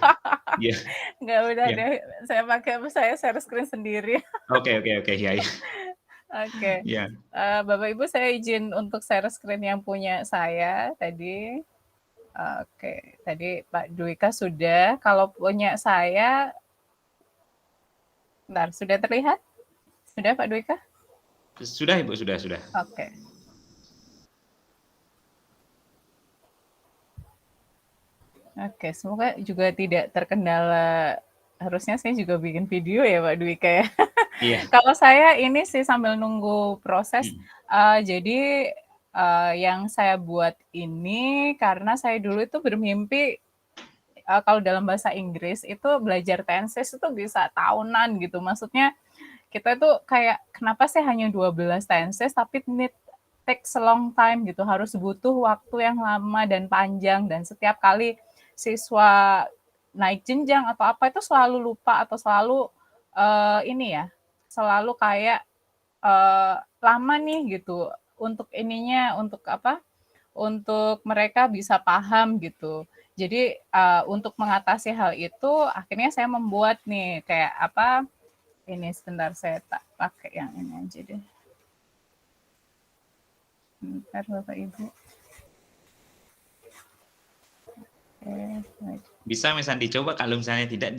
Iya. Nggak udah Ya. deh, saya share screen sendiri. Oke, ya. Oke. Ya. Bapak Ibu saya izin untuk share screen yang punya saya tadi. Oke, tadi Pak Dwika sudah. Kalau punya saya, bentar, sudah terlihat? Sudah Pak Dwika? Sudah Ibu, sudah. Oke. Oke, semoga juga tidak terkendala. Harusnya saya juga bikin video ya Pak Dwika ya. Iya. Kalau saya ini sih sambil nunggu proses, jadi yang saya buat ini karena saya dulu itu bermimpi kalau dalam bahasa Inggris itu belajar tenses itu bisa tahunan gitu. Maksudnya kita tuh kayak kenapa sih hanya 12 tenses tapi takes a long time gitu. Harus butuh waktu yang lama dan panjang dan setiap kali siswa naik jenjang atau apa itu selalu lupa atau selalu ini ya, selalu kayak lama nih gitu untuk ininya, untuk apa? Untuk mereka bisa paham gitu. Jadi untuk mengatasi hal itu akhirnya saya membuat nih kayak apa? Ini sebentar saya tak pakai yang ini aja deh. Bentar Bapak Ibu. Bisa misalnya dicoba kalau misalnya tidak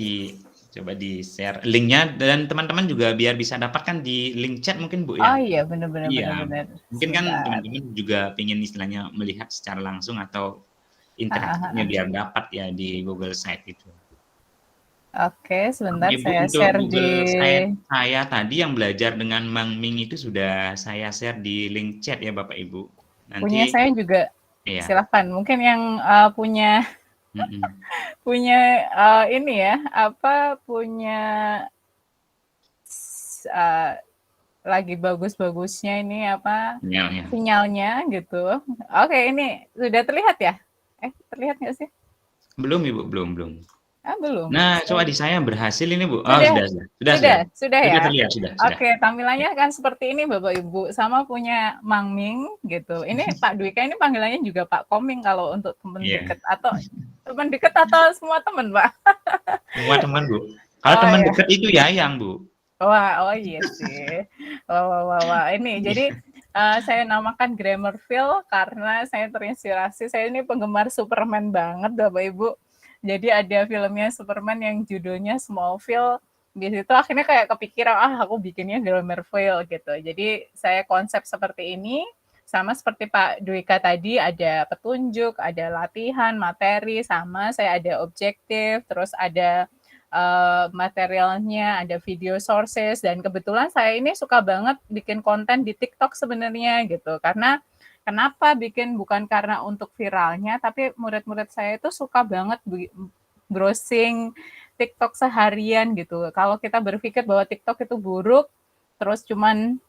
coba di-share linknya dan teman-teman juga biar bisa dapatkan di link chat mungkin Bu ya. Oh iya benar. Mungkin kan teman-teman juga ingin istilahnya melihat secara langsung atau interaktifnya biar dapat ya di Google Site itu. Oke, sebentar Ibu, saya untuk share Google di saya tadi yang belajar dengan Mang Ming itu sudah saya share di link chat ya Bapak Ibu. Nanti punya saya juga. iya. Silahkan, mungkin yang punya ini ya, punya lagi bagus-bagusnya ini sinyalnya gitu. Oke, ini sudah terlihat ya? Terlihat nggak sih? Belum Ibu, belum. Belum. Nah, coba di saya berhasil ini, Bu. Oh, Sudah, sudah ya. terlihat, sudah. Oke, tampilannya kan seperti ini Bapak Ibu, sama punya Mang Ming gitu. Ini Pak Dwika ini panggilannya juga Pak Koming kalau untuk teman Iya. dekat atau semua teman, Pak? Semua teman, Bu. Kalau teman ya. dekat itu Yayang, Bu. Wah, oh iya sih. Wah. Ini jadi saya namakan Grammarville karena saya terinspirasi. Saya ini penggemar Superman banget, Bapak Ibu. Jadi ada filmnya Superman yang judulnya Smallville. Di situ akhirnya kayak kepikiran, aku bikinnya Grammarville gitu. Jadi saya konsep seperti ini, sama seperti Pak Dwika tadi, ada petunjuk, ada latihan, materi, sama saya ada objektif, terus ada materialnya, ada video sources, dan kebetulan saya ini suka banget bikin konten di TikTok sebenarnya gitu. Karena kenapa bikin bukan karena untuk viralnya, tapi murid-murid saya itu suka banget browsing TikTok seharian gitu. Kalau kita berpikir bahwa TikTok itu buruk, terus cuman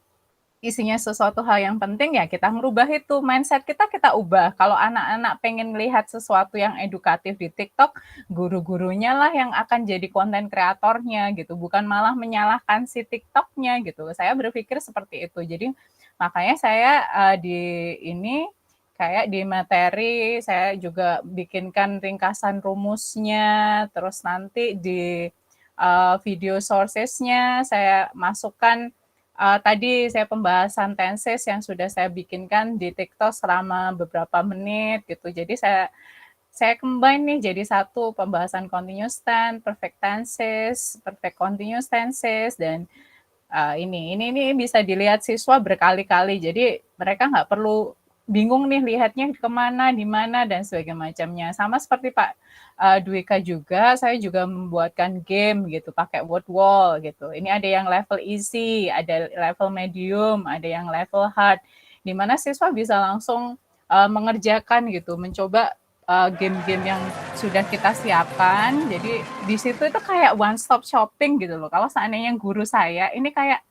isinya sesuatu hal yang penting, ya kita merubah itu, mindset kita ubah. Kalau anak-anak pengen lihat sesuatu yang edukatif di TikTok, guru-gurunya lah yang akan jadi konten kreatornya gitu, bukan malah menyalahkan si TikToknya gitu. Saya berpikir seperti itu. Jadi makanya saya kayak di materi saya juga bikinkan ringkasan rumusnya, terus nanti di video sources-nya saya masukkan. Tadi saya pembahasan tenses yang sudah saya bikinkan di TikTok selama beberapa menit gitu. Jadi saya combine nih jadi satu pembahasan continuous tense, perfect tenses, perfect continuous tenses, dan ini bisa dilihat siswa berkali-kali. Jadi mereka nggak perlu bingung nih lihatnya kemana, di mana, dan sebagainya macamnya. Sama seperti Pak Dwika juga, saya juga membuatkan game gitu, pakai word wall gitu. Ini ada yang level easy, ada level medium, ada yang level hard, di mana siswa bisa langsung mengerjakan gitu, mencoba game-game yang sudah kita siapkan. Jadi di situ itu kayak one stop shopping gitu loh. Kalau seandainya guru saya ini kayak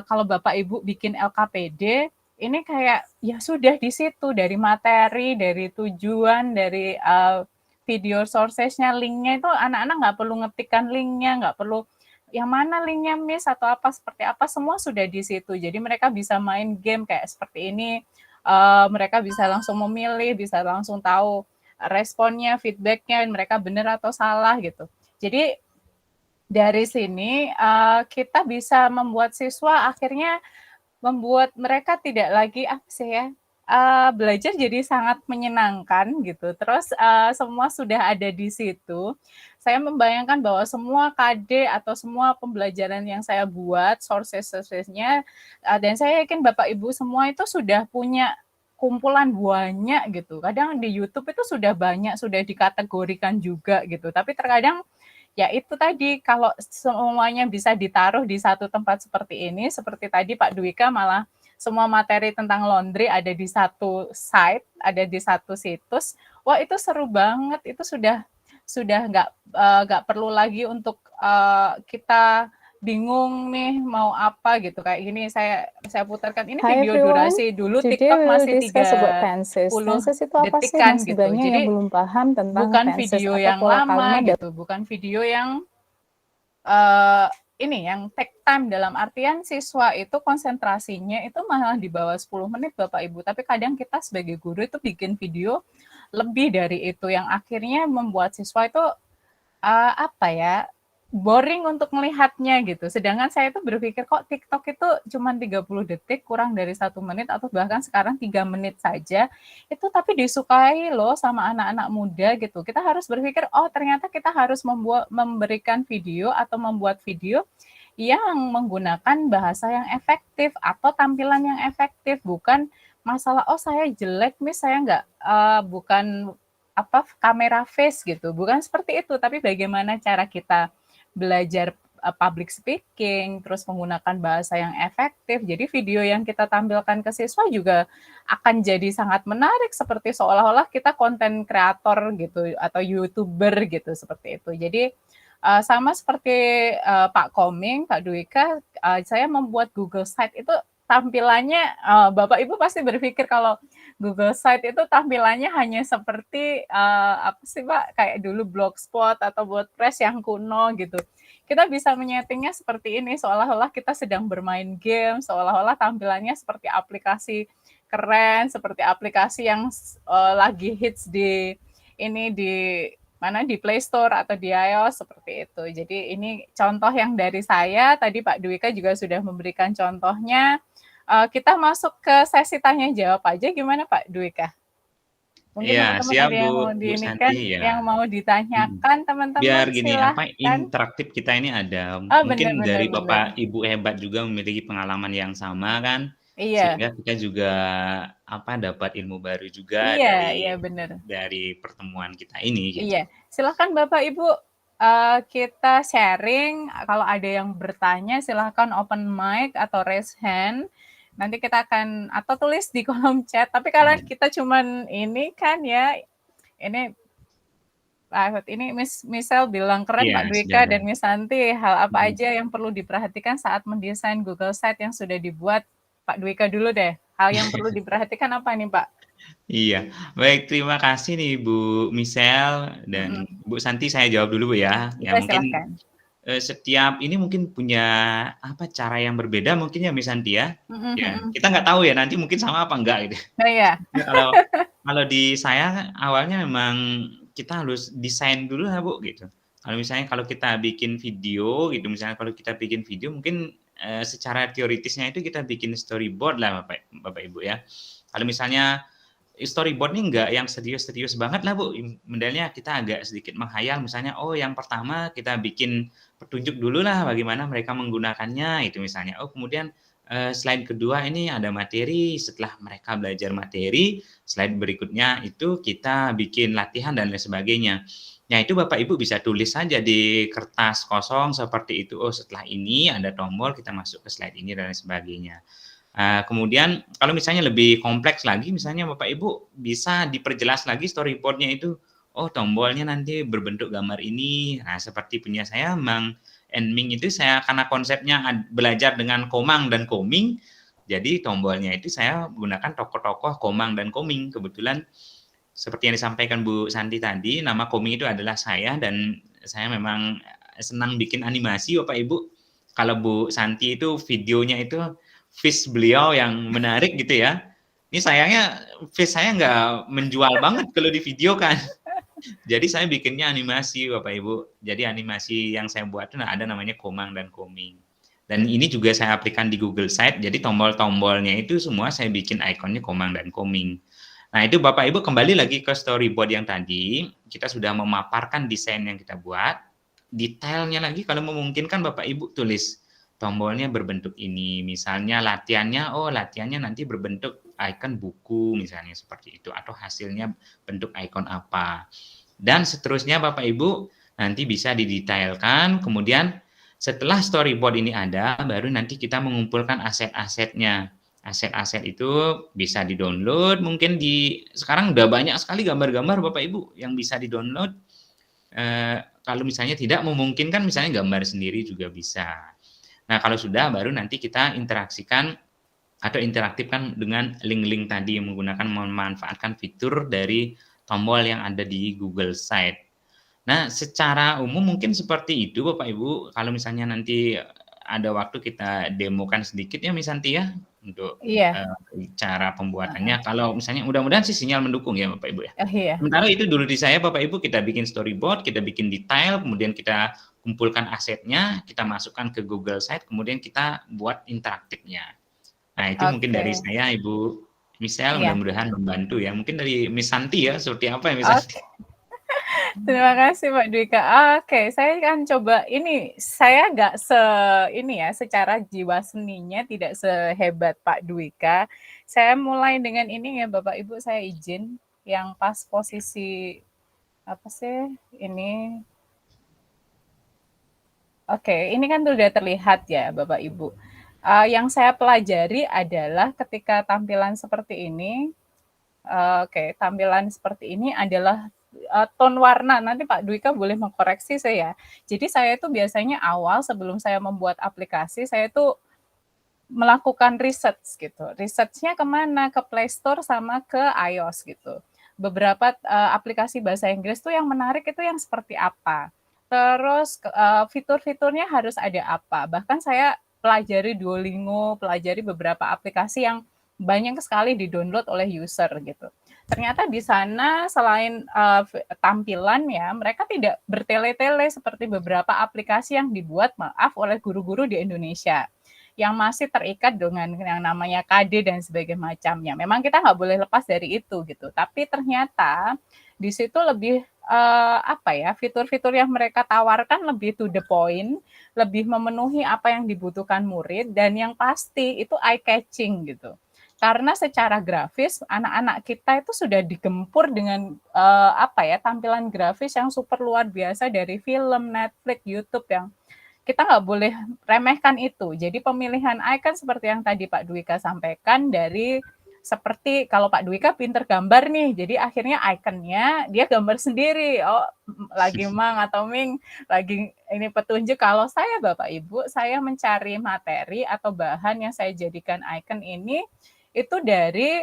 kalau Bapak Ibu bikin LKPD, ini kayak ya sudah di situ, dari materi, dari tujuan, dari video sources-nya, link-nya itu anak-anak nggak perlu ngetikkan link-nya, nggak perlu yang mana link-nya Miss atau apa seperti apa, semua sudah di situ. Jadi mereka bisa main game kayak seperti ini, mereka bisa langsung memilih, bisa langsung tahu responnya, feedback-nya, mereka benar atau salah gitu. Jadi dari sini kita bisa membuat siswa akhirnya membuat mereka tidak lagi belajar jadi sangat menyenangkan gitu. Terus semua sudah ada di situ. Saya membayangkan bahwa semua KD atau semua pembelajaran yang saya buat, sources-nya, dan saya yakin Bapak Ibu semua itu sudah punya kumpulan banyak gitu. Kadang di YouTube itu sudah banyak, sudah dikategorikan juga gitu. Tapi terkadang ya itu tadi, kalau semuanya bisa ditaruh di satu tempat seperti ini, seperti tadi Pak Dwika malah semua materi tentang laundry ada di satu site, ada di satu situs. Wah itu seru banget, itu sudah nggak perlu lagi untuk kita bingung nih mau apa gitu. Kayak gini saya putarkan ini Hi video everyone, durasi dulu today TikTok we will masih discuss about tenses. 30 Tenses itu apa sih? detikan Mas gitu. sebenarnya Jadi yang belum paham tentang bukan tenses video atau yang pola lama kalimat gitu, bukan video yang ini yang take time, dalam artian siswa itu konsentrasinya itu malah di bawah 10 menit Bapak Ibu, tapi kadang kita sebagai guru itu bikin video lebih dari itu yang akhirnya membuat siswa itu boring untuk melihatnya gitu. Sedangkan saya itu berpikir kok TikTok itu cuma 30 detik, kurang dari 1 menit, atau bahkan sekarang 3 menit saja, itu tapi disukai loh sama anak-anak muda gitu. Kita harus berpikir, oh ternyata kita harus memberikan video atau membuat video yang menggunakan bahasa yang efektif atau tampilan yang efektif, bukan masalah, oh saya jelek Miss, saya nggak, bukan kamera face gitu, bukan seperti itu, tapi bagaimana cara kita belajar public speaking, terus menggunakan bahasa yang efektif. Jadi video yang kita tampilkan ke siswa juga akan jadi sangat menarik, seperti seolah-olah kita konten kreator gitu atau YouTuber gitu, seperti itu. Jadi sama seperti Pak Koming, Pak Dwika, saya membuat Google Site itu tampilannya Bapak Ibu pasti berpikir kalau Google Site itu tampilannya hanya seperti apa sih Pak, kayak dulu Blogspot atau WordPress yang kuno gitu. Kita bisa menyetingnya seperti ini, seolah-olah kita sedang bermain game, seolah-olah tampilannya seperti aplikasi keren, seperti aplikasi yang lagi hits di mana di Play Store atau di iOS seperti itu. Jadi ini contoh yang dari saya, tadi Pak Dwika juga sudah memberikan contohnya. Kita masuk ke sesi tanya jawab aja, gimana Pak Dwika? Mungkin Iya, teman-teman siap ada yang mau Bu Santi ya. yang mau ditanyakan Biar teman-teman gini silahkan. interaktif kita ini ada. Oh, Mungkin benar-benar dari benar. Bapak Ibu hebat juga memiliki pengalaman yang sama kan, Iya, sehingga kita juga dapat ilmu baru juga iya benar. dari pertemuan kita ini gitu. Iya, silakan Bapak Ibu kita sharing. Kalau ada yang bertanya silahkan open mic atau raise hand. Nanti kita akan atau tulis di kolom chat. Tapi kalau kita cuman ini kan ya, ini Miss Michelle bilang keren Iya, Pak Dwika sudah. dan Miss Santi, hal apa aja yang perlu diperhatikan saat mendesain Google Site yang sudah dibuat? Pak Dwika dulu deh. Hal yang perlu diperhatikan apa nih Pak? Iya, baik terima kasih nih Bu Michelle dan Bu Santi saya jawab dulu Bu ya. Ya Kita mungkin silahkan. setiap ini mungkin punya cara yang berbeda mungkin ya Miss Santi ya. Mhm, Ya, mhm. kita nggak tahu ya nanti mungkin sama apa enggak gitu. Oh iya. Ya, kalau di saya awalnya memang kita harus desain dulu lah Bu gitu. Kalau misalnya kalau kita bikin video gitu, misalnya kalau kita bikin video mungkin secara teoritisnya itu kita bikin storyboard lah Bapak Ibu ya. Kalau misalnya storyboard-nya enggak yang serius-serius banget lah Bu, modelnya kita agak sedikit menghayal misalnya, oh yang pertama kita bikin petunjuk dulu lah bagaimana mereka menggunakannya itu misalnya. Oh kemudian slide kedua ini ada materi, setelah mereka belajar materi, slide berikutnya itu kita bikin latihan dan lain sebagainya. Nah itu Bapak Ibu bisa tulis saja di kertas kosong seperti itu, oh setelah ini ada tombol kita masuk ke slide ini dan lain sebagainya. Kemudian kalau misalnya lebih kompleks lagi, misalnya Bapak Ibu bisa diperjelas lagi storyboard-nya itu, oh tombolnya nanti berbentuk gambar ini. Nah seperti punya saya Mang Enming itu saya karena konsepnya belajar dengan Komang dan Koming, jadi tombolnya itu saya gunakan tokoh-tokoh Komang dan Koming. Kebetulan seperti yang disampaikan Bu Santi tadi, nama Koming itu adalah saya dan saya memang senang bikin animasi Bapak Ibu. Kalau Bu Santi itu videonya itu face beliau yang menarik gitu ya. Ini sayangnya face saya nggak menjual banget kalau di video kan. Jadi saya bikinnya animasi Bapak Ibu. Jadi animasi yang saya buat itu ada namanya Komang dan Koming. Dan ini juga saya aplikasikan di Google Site. Jadi tombol-tombolnya itu semua saya bikin ikonnya Komang dan Koming. Nah itu Bapak Ibu kembali lagi ke storyboard yang tadi. Kita sudah memaparkan desain yang kita buat. Detailnya lagi kalau memungkinkan Bapak Ibu tulis tombolnya berbentuk ini, misalnya latihannya nanti berbentuk icon buku misalnya seperti itu, atau hasilnya bentuk icon apa, dan seterusnya Bapak Ibu nanti bisa didetailkan. Kemudian setelah storyboard ini ada, baru nanti kita mengumpulkan aset-asetnya. Aset-aset itu bisa di-download, mungkin sekarang udah banyak sekali gambar-gambar Bapak Ibu yang bisa di-download. Kalau misalnya tidak memungkinkan misalnya gambar sendiri juga bisa. Nah, kalau sudah baru nanti kita interaksikan atau interaktifkan dengan link-link tadi yang memanfaatkan fitur dari tombol yang ada di Google Site. Nah, secara umum mungkin seperti itu Bapak Ibu. Kalau misalnya nanti ada waktu kita demokan sedikit ya Miss Santi ya untuk cara pembuatannya. Kalau misalnya mudah-mudahan sih sinyal mendukung ya Bapak Ibu ya. Iya. Sementara itu dulu di saya Bapak Ibu kita bikin storyboard, kita bikin detail, kemudian kita kumpulkan asetnya, kita masukkan ke Google Site, kemudian kita buat interaktifnya. Nah, itu mungkin dari saya, Ibu Michelle, mudah-mudahan membantu ya. Mungkin dari Miss Santi ya, seperti apa ya Miss Santi? Terima kasih Pak Dwika. Oke, saya akan coba ini. Saya nggak secara jiwa seninya tidak sehebat Pak Dwika. Saya mulai dengan ini ya Bapak Ibu, saya izin yang pas posisi apa sih ini. Oke, ini kan sudah terlihat ya Bapak Ibu. Yang saya pelajari adalah ketika tampilan seperti ini, tampilan seperti ini adalah tone warna. Nanti Pak Dwika boleh mengkoreksi saya. Jadi saya itu biasanya awal sebelum saya membuat aplikasi, saya itu melakukan research gitu. Research-nya kemana? Ke Play Store sama ke iOS gitu. Beberapa aplikasi bahasa Inggris tuh yang menarik itu yang seperti apa. Terus fitur-fiturnya harus ada apa. Bahkan saya pelajari Duolingo, pelajari beberapa aplikasi yang banyak sekali di-download oleh user gitu. Ternyata di sana selain tampilan ya, mereka tidak bertele-tele seperti beberapa aplikasi yang dibuat maaf oleh guru-guru di Indonesia yang masih terikat dengan yang namanya KD dan sebagainya macamnya. Memang kita nggak boleh lepas dari itu gitu. Tapi ternyata di situ lebih fitur-fitur yang mereka tawarkan lebih to the point, lebih memenuhi apa yang dibutuhkan murid dan yang pasti itu eye catching gitu. Karena secara grafis anak-anak kita itu sudah digempur dengan tampilan grafis yang super luar biasa dari film, Netflix, YouTube yang kita nggak boleh remehkan itu. Jadi pemilihan icon seperti yang tadi Pak Dwika sampaikan dari seperti kalau Pak Dwika pinter gambar nih, jadi akhirnya ikonnya dia gambar sendiri. Oh, lagi Mang atau Ming lagi ini petunjuk. Kalau saya Bapak Ibu, saya mencari materi atau bahan yang saya jadikan icon ini itu dari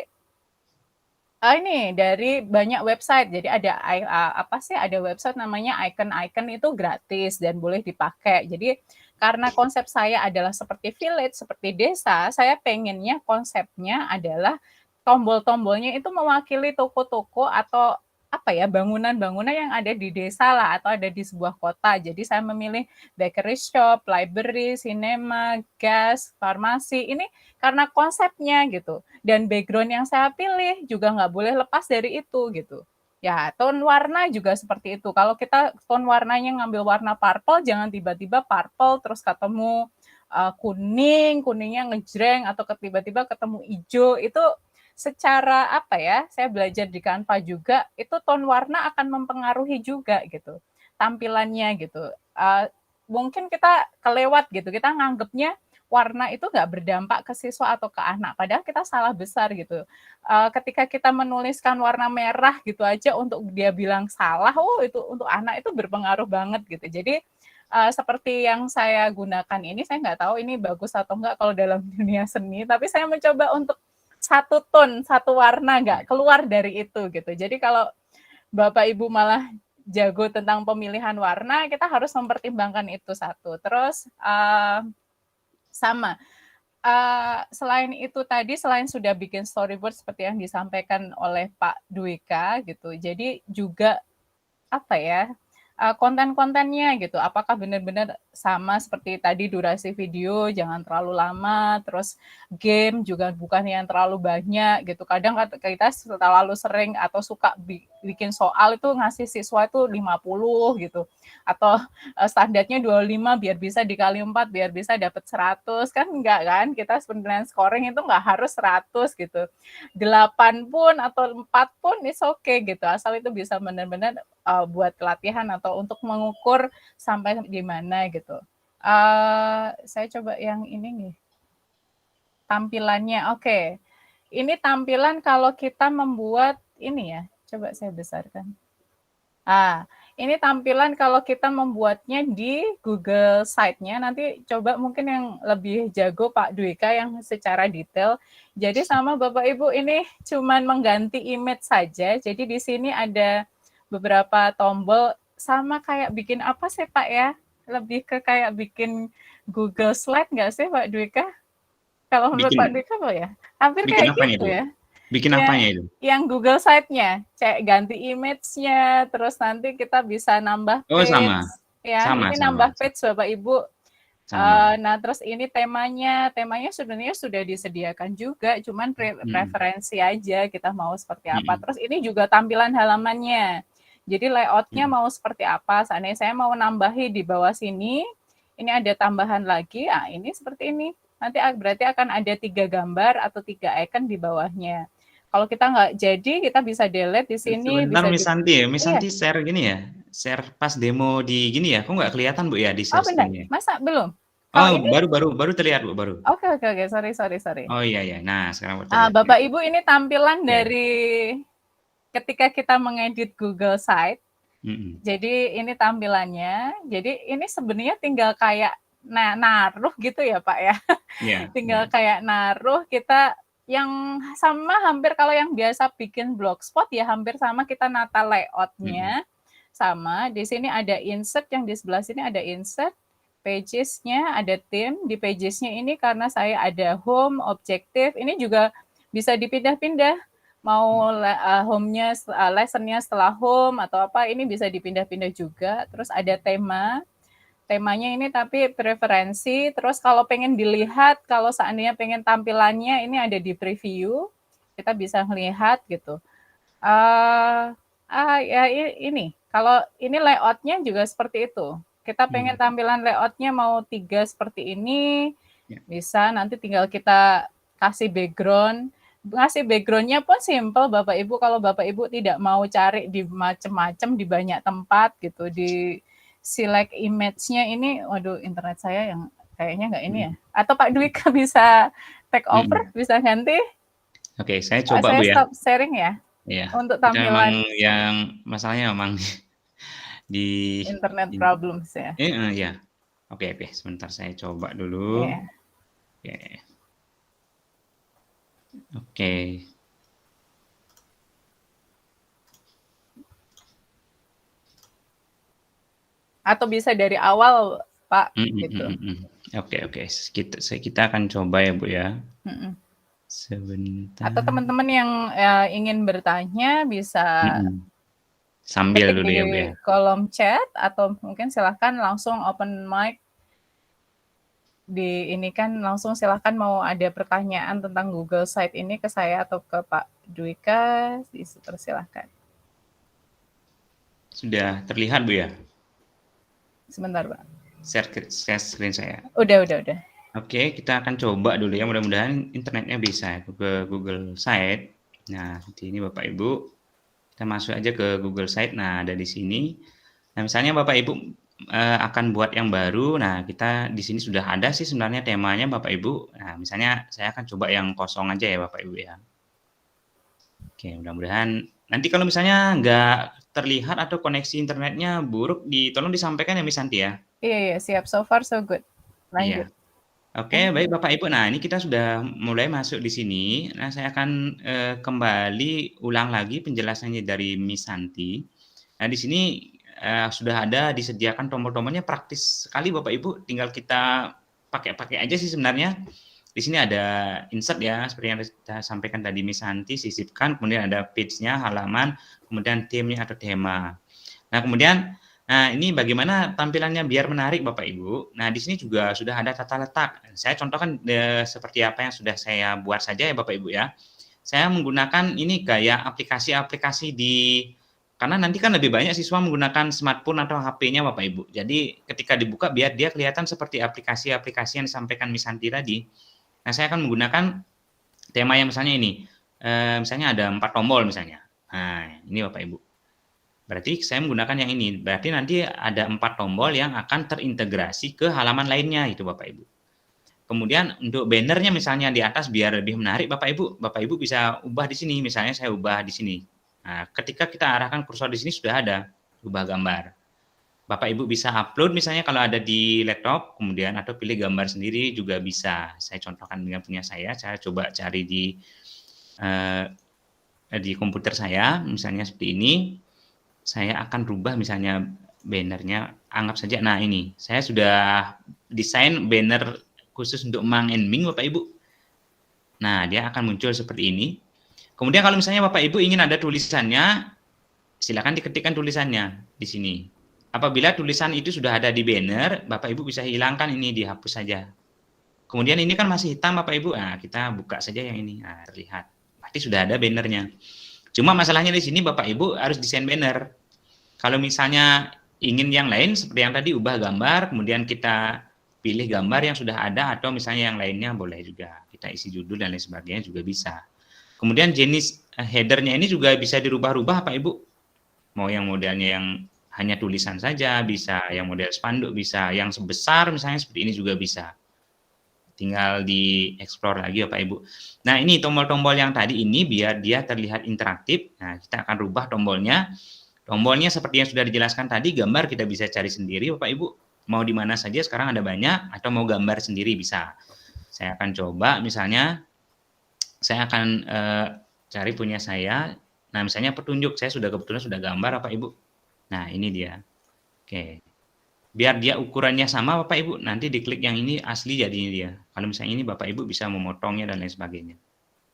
dari banyak website. Jadi ada ada website namanya Icon itu gratis dan boleh dipakai. Jadi karena konsep saya adalah seperti village, seperti desa, saya pengennya konsepnya adalah tombol-tombolnya itu mewakili toko-toko atau bangunan-bangunan yang ada di desa lah atau ada di sebuah kota. Jadi saya memilih bakery shop, library, cinema, gas, farmasi. Ini karena konsepnya gitu. Dan background yang saya pilih juga nggak boleh lepas dari itu gitu. Ya, tone warna juga seperti itu. Kalau kita tone warnanya ngambil warna purple, jangan tiba-tiba purple terus ketemu kuning, kuningnya ngejreng atau tiba-tiba ketemu hijau. Itu secara saya belajar di Canva juga, itu tone warna akan mempengaruhi juga gitu, tampilannya gitu. Mungkin kita kelewat gitu, kita nganggepnya warna itu nggak berdampak ke siswa atau ke anak, padahal kita salah besar gitu. Ketika kita menuliskan warna merah gitu aja untuk dia bilang salah, itu untuk anak itu berpengaruh banget gitu. Jadi seperti yang saya gunakan ini, saya nggak tahu ini bagus atau enggak kalau dalam dunia seni, tapi saya mencoba untuk satu tone, satu warna, nggak keluar dari itu gitu. Jadi kalau Bapak Ibu malah jago tentang pemilihan warna, kita harus mempertimbangkan itu satu. Terus selain itu tadi, selain sudah bikin storyboard seperti yang disampaikan oleh Pak Dwika gitu, jadi juga konten-kontennya gitu, apakah benar-benar sama seperti tadi durasi video, jangan terlalu lama, terus game juga bukan yang terlalu banyak gitu. Kadang kita terlalu sering atau suka bikin soal itu ngasih siswa itu 50 gitu. Atau standarnya 25 biar bisa dikali 4, biar bisa dapat 100, kan enggak kan? Kita sebenarnya scoring itu enggak harus 100 gitu. 8 pun atau 4 pun is okay gitu, asal itu bisa benar-benar buat pelatihan atau untuk mengukur sampai di mana gitu. Saya coba yang ini nih. Tampilannya, oke. Ini tampilan kalau kita membuat ini ya. Coba saya besarkan. Ini tampilan kalau kita membuatnya di Google Site-nya. Nanti coba mungkin yang lebih jago Pak Dwika yang secara detail. Jadi sama Bapak Ibu ini cuman mengganti image saja. Jadi di sini ada beberapa tombol sama kayak bikin apa sih Pak ya? Lebih ke kayak bikin Google Slide nggak sih Pak Dwika? Kalau menurut Pak Dwika apa ya? Hampir kayak gitu ya. Bikin apanya itu? Yang Google Site-nya, ganti image-nya, terus nanti kita bisa nambah page. Oh sama. Ya, sama, ini sama. nambah page Bapak Ibu. Nah, terus ini temanya sebenarnya sudah disediakan juga, cuman preferensi aja kita mau seperti apa. Terus ini juga tampilan halamannya. Jadi layout-nya mau seperti apa. Seandainya saya mau nambahi di bawah sini, ini ada tambahan lagi. Ini seperti ini. Nanti berarti akan ada 3 gambar atau 3 icon di bawahnya. Kalau kita nggak jadi, kita bisa delete di sini. Sebentar Miss Santi share gini ya, share pas demo di gini ya. Kok nggak kelihatan Bu ya di share screen-nya? Masa belum? Baru terlihat Bu, baru. Oke, sorry. Oh iya, nah sekarang Bapak Ibu ini tampilan dari ketika kita mengedit Google Site. Jadi ini tampilannya. Jadi ini sebenarnya tinggal kayak naruh gitu ya Pak ya. Iya. Tinggal kayak naruh kita yang sama hampir kalau yang biasa bikin blogspot ya hampir sama kita nata layoutnya sama. Di sini ada insert, yang di sebelah sini ada insert, pages-nya ada theme. Di pages-nya ini karena saya ada home, objektif, ini juga bisa dipindah-pindah. Mau home-nya, lesson-nya setelah home atau apa, ini bisa dipindah-pindah juga. Terus ada tema. Temanya ini tapi preferensi, terus kalau pengen dilihat, kalau seandainya pengen tampilannya ini ada di preview, kita bisa melihat gitu. Ya ini, kalau ini layoutnya juga seperti itu. Kita pengen tampilan layoutnya mau 3 seperti ini, bisa nanti tinggal kita kasih background. Ngasih background-nya pun simple Bapak Ibu, kalau Bapak Ibu tidak mau cari di macam-macam di banyak tempat gitu, di select image-nya ini, waduh internet saya yang kayaknya nggak ini ya. Atau Pak Dwika bisa take over, bisa ganti? Oke, saya coba Bu Saya ya. stop sharing ya. Iya. Untuk Kita memang tampilan yang masalahnya memang di internet problems ya. Iya. Oke, sebentar saya coba dulu. Iya. Oke. Atau bisa dari awal Pak gitu. Oke. Kita akan coba ya Bu ya. Sebentar. Atau teman-teman yang ingin bertanya bisa sambil ketik dulu ya Bu di ya. kolom chat atau mungkin silahkan langsung open mic. Ini kan langsung silahkan mau ada pertanyaan tentang Google Site ini ke saya atau ke Pak Dwika, silahkan. Sudah terlihat Bu ya? Sebentar Pak. Share screen saya. Udah. Oke, kita akan coba dulu ya, mudah-mudahan internetnya bisa ke Google Site. Nah, di ini Bapak Ibu, kita masuk aja ke Google Site. Nah, ada di sini. Nah, misalnya Bapak Ibu akan buat yang baru. Nah, kita di sini sudah ada sih sebenarnya temanya Bapak Ibu. Nah, misalnya saya akan coba yang kosong aja ya Bapak Ibu ya. Oke, mudah-mudahan nanti kalau misalnya nggak terlihat atau koneksi internetnya buruk, tolong disampaikan ya Miss Santi ya. Iya, siap. So far so good. Lanjut. Iya. Oke, baik Bapak Ibu. Nah, ini kita sudah mulai masuk di sini. Nah, saya akan kembali ulang lagi penjelasannya dari Miss Santi. Nah, di sini sudah ada disediakan tombol-tombolnya, praktis sekali Bapak Ibu. Tinggal kita pakai aja sih sebenarnya. Di sini ada insert ya, seperti yang kita sampaikan tadi Miss Santi, sisipkan. Kemudian ada page-nya, halaman, kemudian theme-nya atau tema. Nah, kemudian ini bagaimana tampilannya biar menarik Bapak Ibu. Nah, di sini juga sudah ada tata letak. Saya contohkan seperti apa yang sudah saya buat saja ya Bapak Ibu ya. Saya menggunakan ini gaya aplikasi-aplikasi karena nanti kan lebih banyak siswa menggunakan smartphone atau HP-nya Bapak Ibu. Jadi ketika dibuka biar dia kelihatan seperti aplikasi-aplikasi yang disampaikan Miss Santi tadi. Nah, saya akan menggunakan tema yang misalnya ini. Misalnya ada 4 tombol misalnya. Nah, ini Bapak Ibu. Berarti saya menggunakan yang ini. Berarti nanti ada 4 tombol yang akan terintegrasi ke halaman lainnya itu Bapak Ibu. Kemudian untuk bannernya misalnya di atas biar lebih menarik Bapak Ibu bisa ubah di sini. Misalnya saya ubah di sini. Nah, ketika kita arahkan kursor di sini sudah ada ubah gambar. Bapak Ibu bisa upload misalnya kalau ada di laptop, kemudian atau pilih gambar sendiri juga bisa. Saya contohkan dengan punya saya coba cari di komputer saya, misalnya seperti ini. Saya akan rubah misalnya bannernya, anggap saja, nah ini, saya sudah desain banner khusus untuk Mang and Ming Bapak Ibu. Nah, dia akan muncul seperti ini. Kemudian kalau misalnya Bapak Ibu ingin ada tulisannya, silakan diketikkan tulisannya di sini. Apabila tulisan itu sudah ada di banner, Bapak Ibu bisa hilangkan ini, dihapus saja. Kemudian ini kan masih hitam Bapak Ibu, nah kita buka saja yang ini, nah terlihat. Berarti sudah ada bannernya. Cuma masalahnya di sini Bapak Ibu harus desain banner. Kalau misalnya ingin yang lain seperti yang tadi ubah gambar, kemudian kita pilih gambar yang sudah ada atau misalnya yang lainnya boleh juga. Kita isi judul dan lain sebagainya juga bisa. Kemudian jenis header-nya ini juga bisa dirubah-rubah Pak Ibu. Mau yang modelnya yang hanya tulisan saja, bisa yang model spanduk, bisa yang sebesar misalnya seperti ini juga bisa. Tinggal di-explore lagi Bapak Ibu. Nah, ini tombol-tombol yang tadi ini biar dia terlihat interaktif. Nah, kita akan rubah tombolnya. Tombolnya seperti yang sudah dijelaskan tadi, gambar kita bisa cari sendiri Bapak Ibu. mau di mana saja sekarang ada banyak, atau mau gambar sendiri bisa. Saya akan coba misalnya, saya akan cari punya saya. Nah, misalnya petunjuk, saya kebetulan sudah gambar Bapak Ibu. Nah, ini dia. Oke. Biar dia ukurannya sama Bapak Ibu, nanti diklik yang ini asli jadinya dia. Kalau misalnya ini Bapak Ibu bisa memotongnya dan lain sebagainya.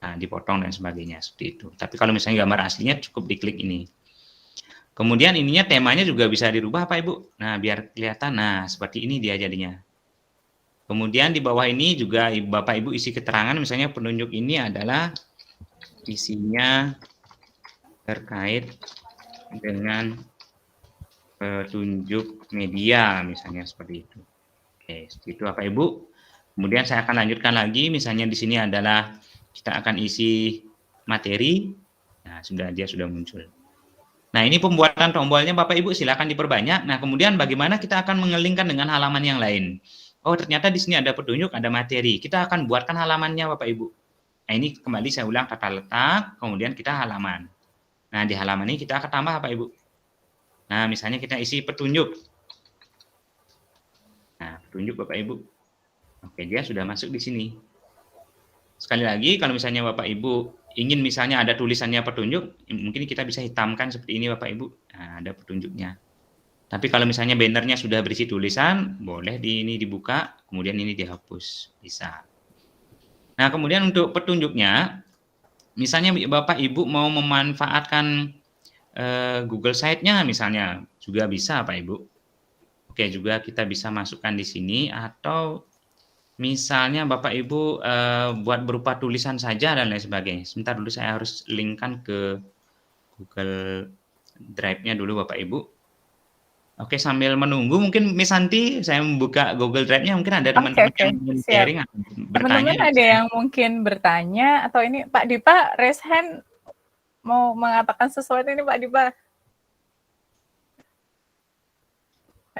Nah, dipotong dan sebagainya seperti itu. Tapi kalau misalnya gambar aslinya cukup diklik ini. Kemudian ininya temanya juga bisa dirubah Bapak Ibu. Nah, biar kelihatan. Nah, seperti ini dia jadinya. Kemudian di bawah ini juga Bapak Ibu isi keterangan, misalnya penunjuk ini adalah isinya terkait dengan petunjuk media, misalnya seperti itu. Oke, seperti itu Bapak Ibu. Kemudian saya akan lanjutkan lagi, misalnya di sini adalah kita akan isi materi. Nah, dia sudah muncul. Nah, ini pembuatan tombolnya Bapak Ibu silakan diperbanyak. Nah, kemudian bagaimana kita akan mengelingkan dengan halaman yang lain? Oh, ternyata di sini ada petunjuk, ada materi. Kita akan buatkan halamannya Bapak Ibu. Nah, ini kembali saya ulang, tata letak, kemudian kita halaman. Nah, di halaman ini kita akan tambah Bapak Ibu. Nah, misalnya kita isi petunjuk. Nah, petunjuk Bapak Ibu. Oke, dia sudah masuk di sini. Sekali lagi, kalau misalnya Bapak Ibu ingin misalnya ada tulisannya petunjuk, mungkin kita bisa hitamkan seperti ini Bapak Ibu. Nah, ada petunjuknya. Tapi kalau misalnya bannernya sudah berisi tulisan, boleh ini dibuka, kemudian ini dihapus. Bisa. Nah, kemudian untuk petunjuknya, misalnya Bapak Ibu mau memanfaatkan Google Site-nya misalnya, juga bisa Pak Ibu. Oke, juga kita bisa masukkan di sini, atau misalnya Bapak Ibu buat berupa tulisan saja dan lain sebagainya. Sebentar dulu, saya harus linkkan ke Google Drive-nya dulu Bapak Ibu. Oke, sambil menunggu mungkin Miss Santi, saya membuka Google Drive-nya, mungkin ada teman-teman yang ingin sharing atau bertanya. Teman-teman ada yang mungkin bertanya, atau ini Pak Dipa raise hand mau mengatakan sesuatu ini Pak Dipa.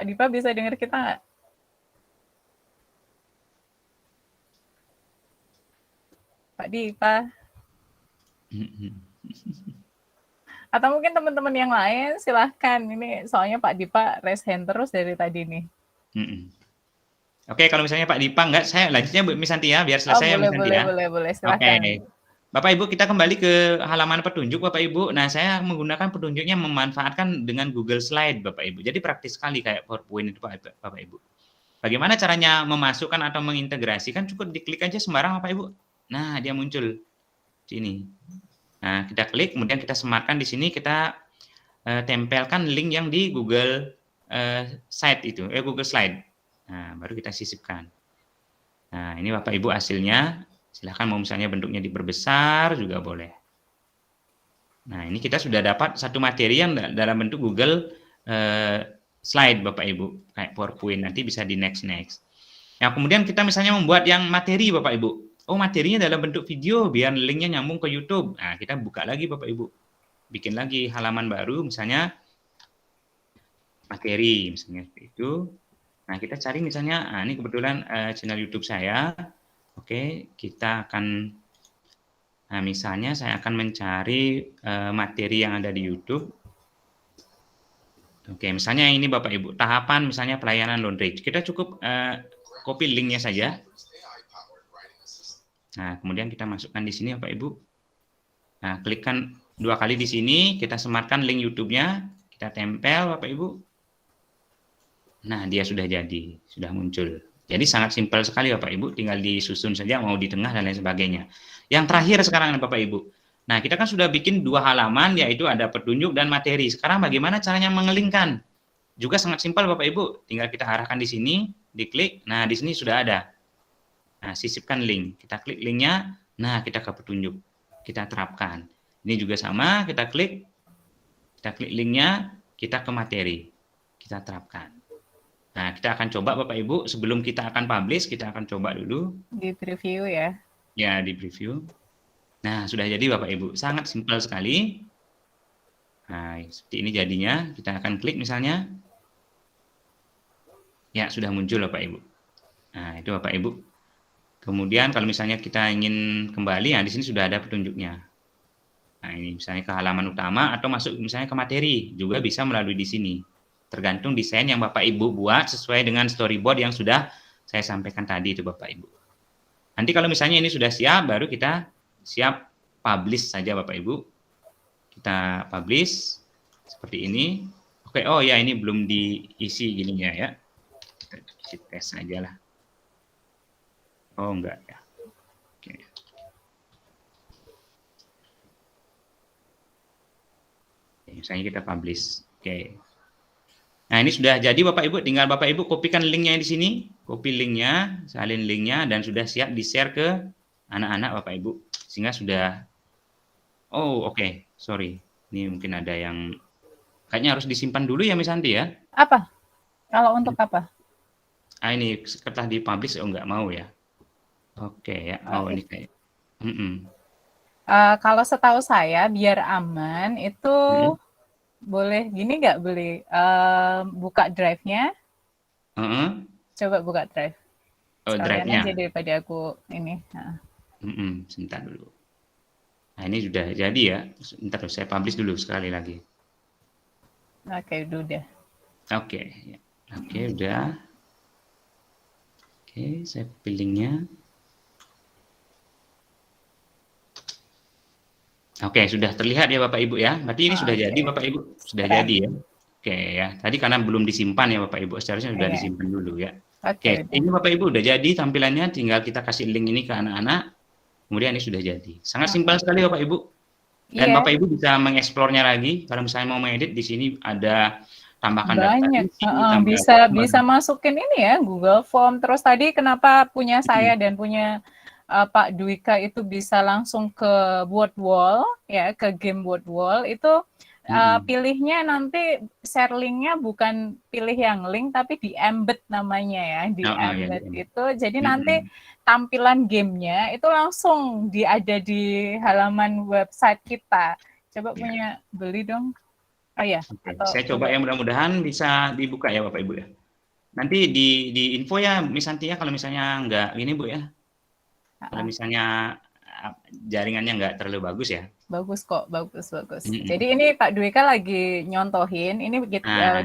Pak Dipa bisa dengar kita nggak? Pak Dipa. Atau mungkin teman-teman yang lain silahkan. Ini soalnya Pak Dipa raise hand terus dari tadi nih. Oke, kalau misalnya Pak Dipa enggak, saya lanjutnya Bu Miss Santi ya, biar selesai boleh, Miss Santi ya. Boleh, silahkan. Oke. Bapak Ibu, kita kembali ke halaman petunjuk Bapak Ibu. Nah, saya menggunakan petunjuknya memanfaatkan dengan Google Slide Bapak Ibu. Jadi praktis sekali kayak PowerPoint itu Bapak Ibu. Bagaimana caranya memasukkan atau mengintegrasikan? Cukup diklik aja sembarang Bapak Ibu. Nah, dia muncul sini. Nah, kita klik, kemudian kita sematkan di sini, kita tempelkan link yang di Google Site itu, Google Slide. Nah, baru kita sisipkan. Nah, ini Bapak Ibu hasilnya. Silahkan mau misalnya bentuknya diperbesar juga boleh. Nah, ini kita sudah dapat satu materi yang dalam bentuk Google Slide Bapak Ibu, kayak PowerPoint, nanti bisa di next. Nah, kemudian kita misalnya membuat yang materi Bapak Ibu. Oh, materinya dalam bentuk video, biar linknya nyambung ke YouTube. Nah, kita buka lagi Bapak Ibu. Bikin lagi halaman baru, misalnya materi, misalnya seperti itu. Nah, kita cari misalnya, ini kebetulan channel YouTube saya. Oke, kita akan, misalnya saya akan mencari materi yang ada di YouTube. Oke, misalnya ini Bapak Ibu, tahapan misalnya pelayanan laundry. Kita cukup copy linknya saja. Nah, kemudian kita masukkan di sini Bapak Ibu. Nah, klikkan 2 kali di sini, kita sematkan link YouTube-nya, kita tempel Bapak Ibu. Nah, dia sudah jadi, sudah muncul. Jadi sangat simpel sekali Bapak Ibu, tinggal disusun saja mau di tengah dan lain sebagainya. Yang terakhir sekarang Bapak Ibu. Nah, kita kan sudah bikin 2 halaman, yaitu ada petunjuk dan materi. Sekarang bagaimana caranya mengelingkan? Juga sangat simpel Bapak Ibu, tinggal kita arahkan di sini, diklik. Nah, di sini sudah ada. Nah, sisipkan link. Kita klik linknya, nah kita ke petunjuk. Kita terapkan. Ini juga sama, kita klik linknya, kita ke materi. Kita terapkan. Nah, kita akan coba Bapak Ibu, sebelum kita akan publish, kita akan coba dulu. Di preview ya. Ya, di preview. Nah, sudah jadi Bapak Ibu. Sangat simpel sekali. Nah, seperti ini jadinya. Kita akan klik misalnya. Ya, sudah muncul Bapak Ibu. Nah, itu Bapak Ibu. Kemudian kalau misalnya kita ingin kembali, di sini sudah ada petunjuknya. Nah, ini misalnya ke halaman utama atau masuk misalnya ke materi, juga bisa melalui di sini. Tergantung desain yang Bapak Ibu buat sesuai dengan storyboard yang sudah saya sampaikan tadi itu Bapak Ibu. Nanti kalau misalnya ini sudah siap, baru kita siap publish saja Bapak Ibu. Kita publish seperti ini. Oke, oh ya ini belum diisi gininya ya. Kita isi tes saja lah. Oh enggak ya. Oke. Misalnya kita publish. Oke. Nah, ini sudah jadi Bapak Ibu, tinggal Bapak Ibu kopikan linknya di sini, copy linknya, salin linknya, dan sudah siap di-share ke anak-anak Bapak Ibu. Sehingga sudah, oh oke, sorry, ini mungkin ada yang, kayaknya harus disimpan dulu ya Miss Santi ya? Apa? Kalau untuk apa? Ah ini, setelah di-publish, oh nggak mau ya? Oke ya, oh ini kayak, Kalau setahu saya, biar aman, itu boleh gini nggak, boleh buka drive-nya? Coba buka drive. Oh, drive-nya. Aja daripada aku ini. Sebentar dulu. Nah, ini sudah jadi ya. Sebentar, saya publish dulu sekali lagi. Oke, udah. Oke, ya. Oke, udah. Oke, saya pilihnya. Oke, sudah terlihat ya Bapak Ibu ya. Berarti ini sudah jadi Bapak Ibu, sudah jadi ya. Oke ya. Tadi karena belum disimpan ya Bapak Ibu, seharusnya sudah disimpan dulu ya. Oke, ini Bapak Ibu udah jadi tampilannya, tinggal kita kasih link ini ke anak-anak. Kemudian ini sudah jadi. Sangat simpel sekali Bapak Ibu. Dan Bapak Ibu bisa mengeksplornya lagi. Kalau misalnya mau mengedit, di sini ada tambahkan banyak. daftar isi, bisa masukin ini ya, Google Form. Terus tadi kenapa punya saya dan punya Pak Dwika itu bisa langsung ke word wall ya, ke game word wall itu pilihnya nanti share linknya bukan pilih yang link tapi di embed namanya ya, di embed itu. Jadi nanti tampilan gamenya itu langsung ada di halaman website kita. Coba punya beli dong. Oh ya. Saya coba ya, mudah-mudahan bisa dibuka ya Bapak Ibu ya. Nanti di info ya Miss Santi ya, kalau misalnya enggak ini Bu ya. Kalau misalnya jaringannya nggak terlalu bagus ya. Bagus kok, bagus. Jadi ini Pak Dwika lagi nyontohin, ini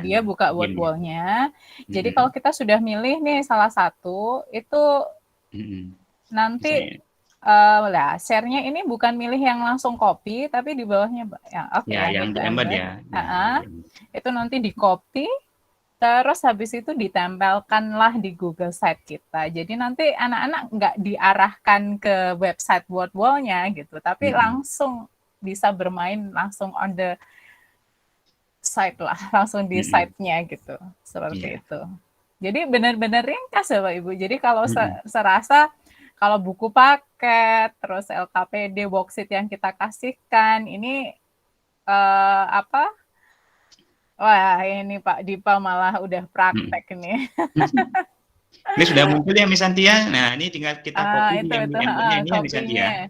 dia buka word wall-nya. Jadi kalau kita sudah milih nih salah satu, itu nanti share-nya ini bukan milih yang langsung copy, tapi di bawahnya yang embed ya. Itu nanti di copy. Terus habis itu ditempelkanlah di Google Site kita. Jadi nanti anak-anak nggak diarahkan ke website word wall-nya gitu, tapi langsung bisa bermain langsung on the site lah, langsung di site-nya gitu, seperti itu. Jadi benar-benar ringkas ya Pak Ibu. Jadi kalau serasa kalau buku paket, terus LKPD, worksheet yang kita kasihkan, ini wah, ini Pak Dipa malah udah praktek nih. Ini sudah muncul ya Miss Santi ya. Nah, ini tinggal kita copy ini ya Miss Santi ya.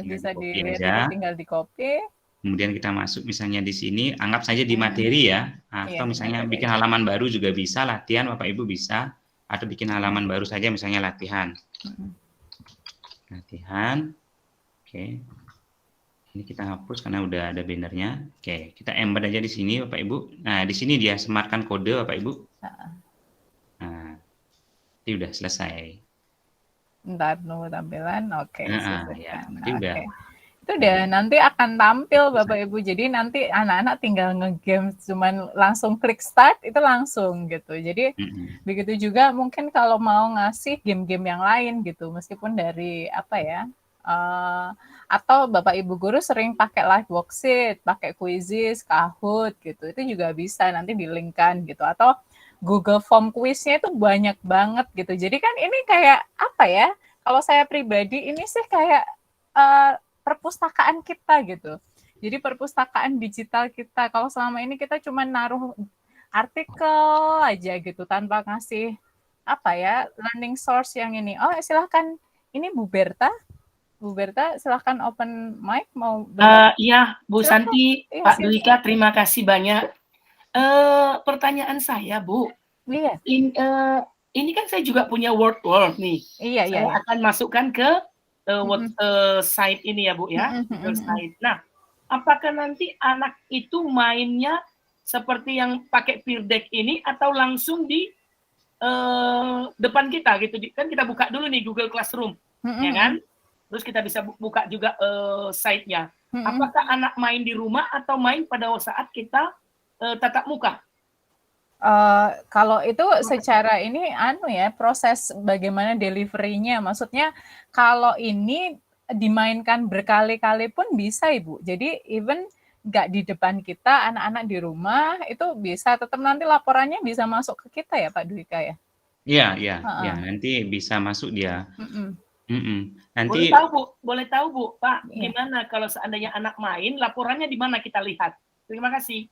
Bisa dilihat, tinggal di copy. Kemudian kita masuk misalnya di sini, anggap saja di materi ya. Atau misalnya bikin halaman baru juga bisa, latihan Bapak Ibu bisa. Atau bikin halaman baru saja misalnya latihan. Latihan. Oke. Ini kita hapus karena udah ada bannernya. Oke, kita embed aja di sini Bapak Ibu. Nah, di sini dia sematkan kode Bapak Ibu. Nah, ini udah selesai. Ntar nunggu tampilan. Oke. Ya, nanti udah. Itu udah nanti akan tampil Bapak Ibu. Jadi nanti anak-anak tinggal nge-game cuman langsung klik start itu langsung gitu. Jadi begitu juga mungkin kalau mau ngasih game-game yang lain gitu, meskipun dari atau Bapak Ibu guru sering pakai live worksheet, pakai quizzes, Kahoot gitu, itu juga bisa nanti di-link-kan gitu. Atau Google Form quiz-nya itu banyak banget gitu. Jadi kan ini kayak kalau saya pribadi ini sih kayak perpustakaan kita gitu. Jadi perpustakaan digital kita. Kalau selama ini kita cuma naruh artikel aja gitu tanpa ngasih learning source yang ini. Oh, silahkan ini Bu Berta, silahkan open mic mau. Iya, Bu Santi, Pak Dwika, terima kasih banyak. Pertanyaan saya, Bu. Iya. Ini kan saya juga punya word wall nih. Iya. Saya akan masukkan ke site ini ya, Bu ya. Site. Nah, apakah nanti anak itu mainnya seperti yang pakai Peer Deck ini atau langsung di depan kita gitu. Kan kita buka dulu nih Google Classroom, ya kan? Terus kita bisa buka juga site-nya. Apakah anak main di rumah atau main pada saat kita tatap muka? Kalau itu secara ini proses bagaimana delivery-nya. Maksudnya kalau ini dimainkan berkali-kali pun bisa, Ibu. Jadi even nggak di depan kita, anak-anak di rumah itu bisa tetap nanti laporannya bisa masuk ke kita ya Pak Dwika ya? Iya, nanti bisa masuk dia. Nanti Boleh tahu Bu, Pak, gimana kalau seandainya anak main, laporannya di mana kita lihat? Terima kasih.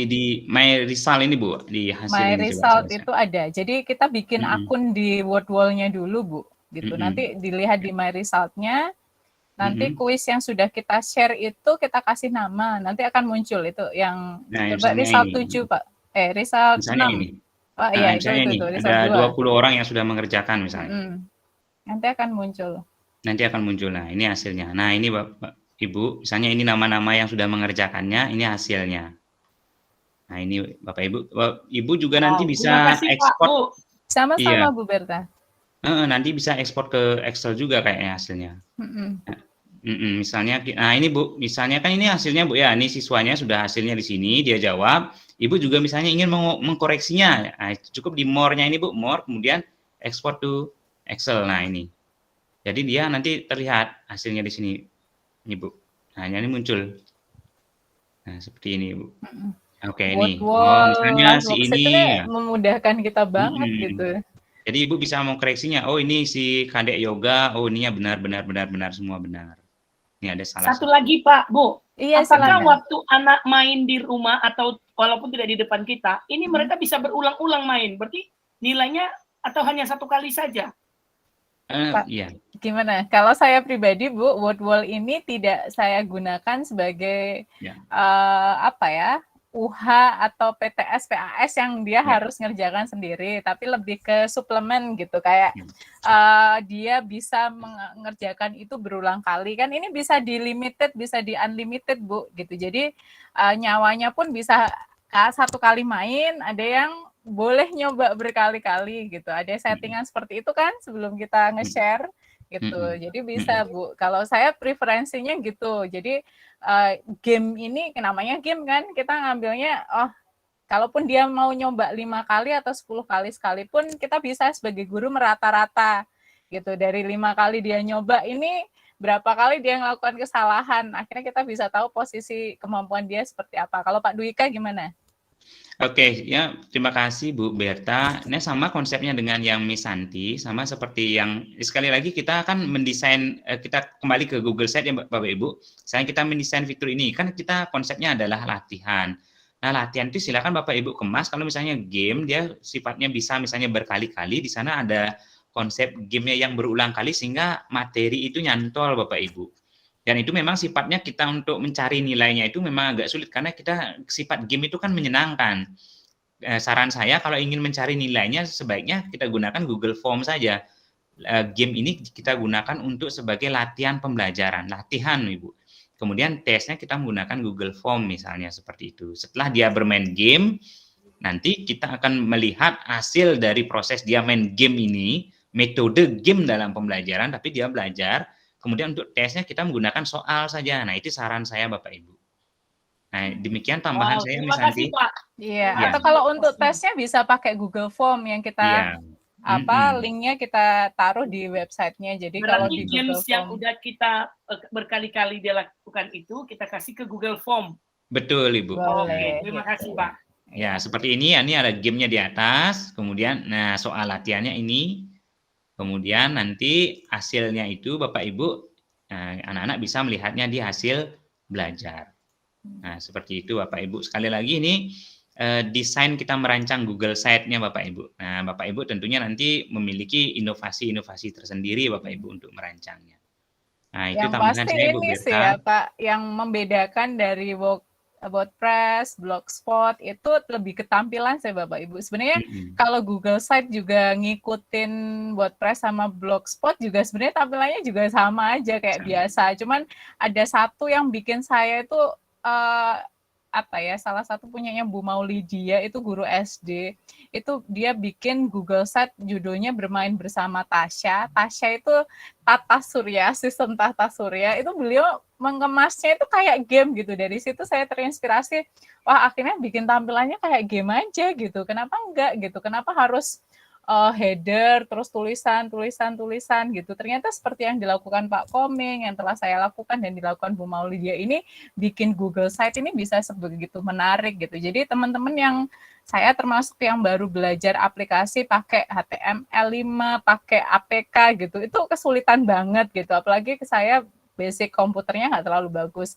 Di My Result ini Bu, di hasil My ini Result itu ada. Jadi kita bikin akun di Word Wall-nya dulu Bu, gitu. Nanti dilihat di My Result-nya. Nanti kuis yang sudah kita share itu kita kasih nama, nanti akan muncul itu yang coba result 7 Pak. Result 6. Ini. Oh iya, itu ada 20 orang yang sudah mengerjakan misalnya. Nanti akan muncul. Nah, ini hasilnya. Nah, ini Bapak Ibu, misalnya ini nama-nama yang sudah mengerjakannya, ini hasilnya. Nah, ini Bapak Ibu juga nanti bisa ekspor. Sama-sama Bu Berta. Nanti bisa ekspor ke Excel juga kayaknya hasilnya. Misalnya, nah ini Bu, misalnya kan ini hasilnya Bu ya, ini siswanya sudah hasilnya di sini, dia jawab. Ibu juga misalnya ingin mengkoreksinya, nah, cukup di more-nya ini Bu, more, kemudian export to Excel. Nah ini, jadi dia nanti terlihat hasilnya di sini, ini Bu. Nah ini muncul, nah seperti ini Bu. Oke ini, misalnya si ini ya. Memudahkan kita banget gitu. Jadi Ibu bisa mengkoreksinya. Oh ini si Kadek Yoga. Oh ininya benar semua benar. Ini ada salah. Satu lagi Pak, Bu. Iya, apakah waktu anak main di rumah atau walaupun tidak di depan kita, ini mereka bisa berulang-ulang main? Berarti nilainya atau hanya satu kali saja? Iya. Gimana? Kalau saya pribadi Bu, Word Wall ini tidak saya gunakan sebagai UH atau PTS, PAS yang dia harus ngerjakan sendiri, tapi lebih ke suplemen gitu, kayak dia bisa mengerjakan itu berulang kali, kan ini bisa di limited, bisa di unlimited Bu, gitu. Jadi nyawanya pun bisa satu kali main, ada yang boleh nyoba berkali-kali gitu, ada settingan seperti itu kan sebelum kita nge-share gitu, jadi bisa Bu. Kalau saya preferensinya gitu, jadi game ini namanya game kan, kita ngambilnya kalaupun dia mau nyoba 5 kali atau 10 kali sekalipun, kita bisa sebagai guru merata-rata gitu, dari 5 kali dia nyoba ini berapa kali dia melakukan kesalahan, akhirnya kita bisa tahu posisi kemampuan dia seperti apa. Kalau Pak Dwika gimana? Oke, ya terima kasih Bu Berta. Ini sama konsepnya dengan yang Miss Santi, sama seperti yang sekali lagi kita akan mendesain, kita kembali ke Google Sheet ya Bapak Ibu. Misalnya kita mendesain fitur ini, kan kita konsepnya adalah latihan. Nah latihan itu silakan Bapak Ibu kemas, kalau misalnya game dia sifatnya bisa misalnya berkali-kali, di sana ada konsep gamenya yang berulang kali sehingga materi itu nyantol Bapak Ibu. Dan itu memang sifatnya kita untuk mencari nilainya itu memang agak sulit karena kita sifat game itu kan menyenangkan. Saran saya kalau ingin mencari nilainya sebaiknya kita gunakan Google Form saja. Game ini kita gunakan untuk sebagai latihan pembelajaran, latihan Ibu. Kemudian tesnya kita menggunakan Google Form misalnya seperti itu. Setelah dia bermain game, nanti kita akan melihat hasil dari proses dia main game ini, metode game dalam pembelajaran, tapi dia belajar. Kemudian untuk tesnya kita menggunakan soal saja. Nah, itu saran saya Bapak Ibu. Nah, demikian tambahan saya Miss Santi. Iya, atau kalau untuk tesnya bisa pakai Google Form yang kita linknya kita taruh di websitenya. Jadi kalau di Google Form yang udah kita berkali-kali dia lakukan itu, kita kasih ke Google Form. Betul Ibu. Oke, terima kasih Pak. Ya, seperti ini ada gamenya di atas, kemudian soal latihannya ini. Kemudian nanti hasilnya itu Bapak Ibu, anak-anak bisa melihatnya di hasil belajar. Nah, seperti itu Bapak Ibu. Sekali lagi ini desain kita merancang Google Site-nya Bapak Ibu. Nah, Bapak Ibu tentunya nanti memiliki inovasi-inovasi tersendiri Bapak Ibu untuk merancangnya. Nah, itu tambahan saya Bu Berta. Yang pasti ini sih ya Pak, yang membedakan dari WordPress, Blogspot itu lebih ketampilan saya Bapak Ibu. Sebenarnya kalau Google Site juga ngikutin WordPress sama Blogspot juga sebenarnya tampilannya juga sama aja kayak biasa. Cuman ada satu yang bikin saya itu apa ya, salah satu punyanya Bu Maulidia itu guru SD. Itu dia bikin Google Site judulnya Bermain Bersama Tasya. Tasya itu Tata Surya, sistem Tata Surya. Itu beliau mengemasnya itu kayak game gitu. Dari situ saya terinspirasi, wah akhirnya bikin tampilannya kayak game aja gitu. Kenapa enggak gitu? Kenapa harus header, terus tulisan gitu. Ternyata seperti yang dilakukan Pak Koming, yang telah saya lakukan dan dilakukan Bu Maulidia ini, bikin Google Site ini bisa sebegitu menarik gitu. Jadi teman-teman yang saya termasuk yang baru belajar aplikasi pakai HTML5, pakai APK gitu, itu kesulitan banget gitu. Apalagi saya basic komputernya nggak terlalu bagus.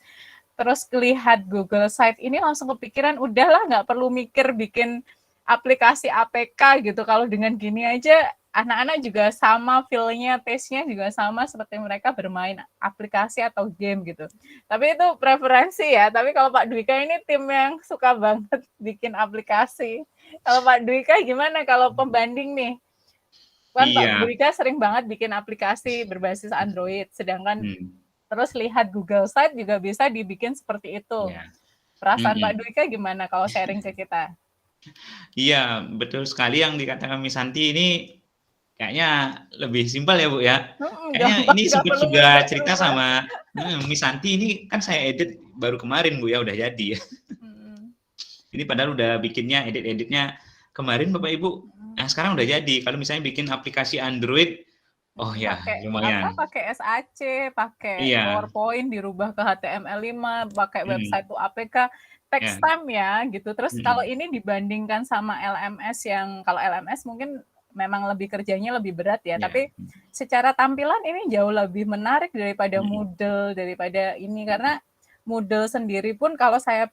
Terus lihat Google Site ini langsung kepikiran, udahlah nggak perlu mikir bikin aplikasi APK gitu. Kalau dengan gini aja anak-anak juga sama feel-nya, taste-nya juga sama seperti mereka bermain aplikasi atau game gitu. Tapi itu preferensi ya. Tapi kalau Pak Dwika ini tim yang suka banget bikin aplikasi. Kalau Pak Dwika gimana kalau pembanding nih? Kan Pak Dwika sering banget bikin aplikasi berbasis Android, sedangkan terus lihat Google Site juga bisa dibikin seperti itu. Perasaan Pak Dwika gimana kalau sharing ke kita? Iya, betul sekali yang dikatakan Miss Santi ini kayaknya lebih simpel ya Bu ya. Kayaknya ini sempat juga cerita sama Miss Santi, ini kan saya edit baru kemarin Bu ya, udah jadi ya. Ini padahal udah bikinnya, edit-editnya kemarin Bapak Ibu. Nah sekarang udah jadi. Kalau misalnya bikin aplikasi Android, oh ya lumayan. Pakai SAC, pakai PowerPoint dirubah ke HTML5, pakai website to APK. Text time ya gitu. Terus kalau ini dibandingkan sama LMS yang, kalau LMS mungkin memang lebih kerjanya lebih berat ya, tapi secara tampilan ini jauh lebih menarik daripada Moodle, daripada ini, karena Moodle sendiri pun kalau saya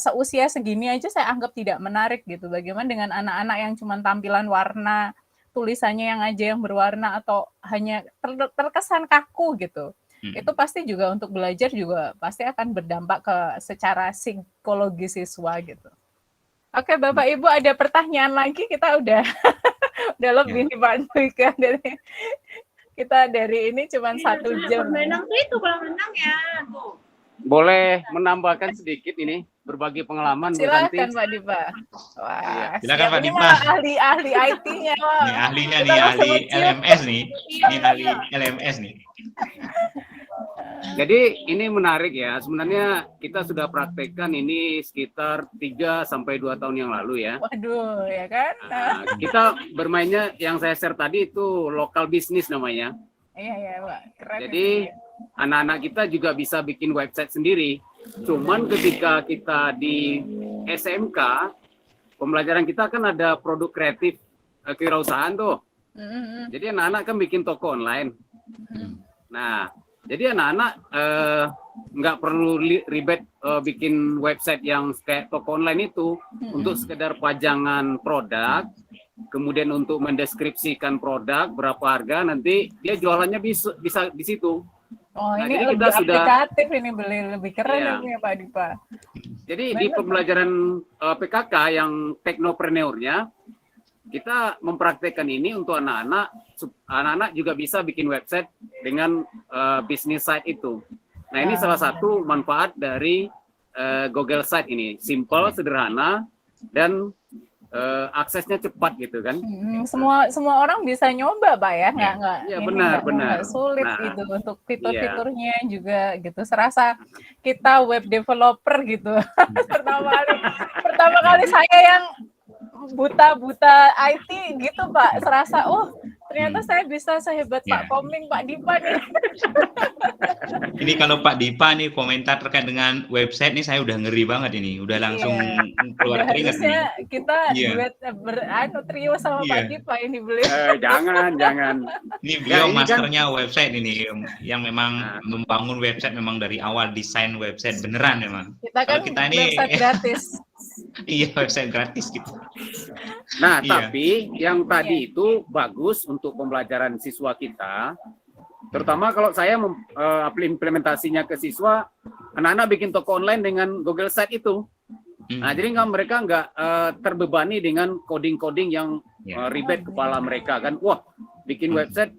seusia segini aja saya anggap tidak menarik gitu. Bagaimana dengan anak-anak yang cuma tampilan warna, tulisannya yang aja yang berwarna atau hanya terkesan kaku gitu. Itu pasti juga untuk belajar juga pasti akan berdampak ke secara psikologi siswa gitu. Oke, Bapak Ibu ada pertanyaan lagi, kita udah lebih nih Pak Dwika, kita dari ini cuma 1 jam. Menang tuh itu kalau menang ya tuh. Boleh menambahkan sedikit ini, berbagi pengalaman Bu Santi. Silakan Pak Dipa. Wah, silakan Pak Dipa. Ahli IT-nya. Ini ahlinya nih, ahli LMS nih. Ini ahli LMS nih. Jadi ini menarik ya. Sebenarnya kita sudah praktekkan ini sekitar 3 sampai 2 tahun yang lalu ya. Waduh, ya kan? Nah, kita bermainnya yang saya share tadi itu lokal bisnis namanya. Iya, Pak. Keren. Jadi anak-anak kita juga bisa bikin website sendiri. Cuman ketika kita di SMK, pembelajaran kita kan ada produk kreatif kewirausahaan tuh. Jadi anak-anak kan bikin toko online. Nah, jadi anak-anak nggak perlu ribet bikin website yang kayak toko online itu untuk sekedar pajangan produk, kemudian untuk mendeskripsikan produk berapa harga, nanti dia jualannya bisa di situ. Oh, nah, ini jadi lebih kita aplikatif ini lebih keren ini ya Pak Dipa. Jadi di pembelajaran PKK yang teknopreneurnya, kita mempraktekkan ini untuk anak-anak. Anak-anak juga bisa bikin website dengan bisnis site itu. Nah ini salah satu manfaat dari Google Site ini. Simple, sederhana, dan aksesnya cepat gitu kan. Semua orang bisa nyoba Pak ya, ya, benar. Sulit gitu untuk fitur-fiturnya juga gitu. Serasa kita web developer gitu. pertama kali saya yang buta IT gitu Pak, serasa ternyata saya bisa sehebat Pak Koming, Pak Dipa nih. Ini kalau Pak Dipa nih komentar terkait dengan website nih saya udah ngeri banget ini, udah langsung keluar keringat nih. Kita duet trio sama Pak Dipa ini beliau. Jangan. Ini beliau masternya website ini, yang memang membangun website memang dari awal, desain website beneran memang. Kita ini website gratis. Iya, website gratis gitu. Nah, tapi yang tadi itu bagus untuk pembelajaran siswa kita. Terutama kalau saya implementasinya ke siswa, anak-anak bikin toko online dengan Google Site itu. Nah, jadi mereka nggak terbebani dengan coding-coding yang ribet kepala mereka kan. Wah, bikin website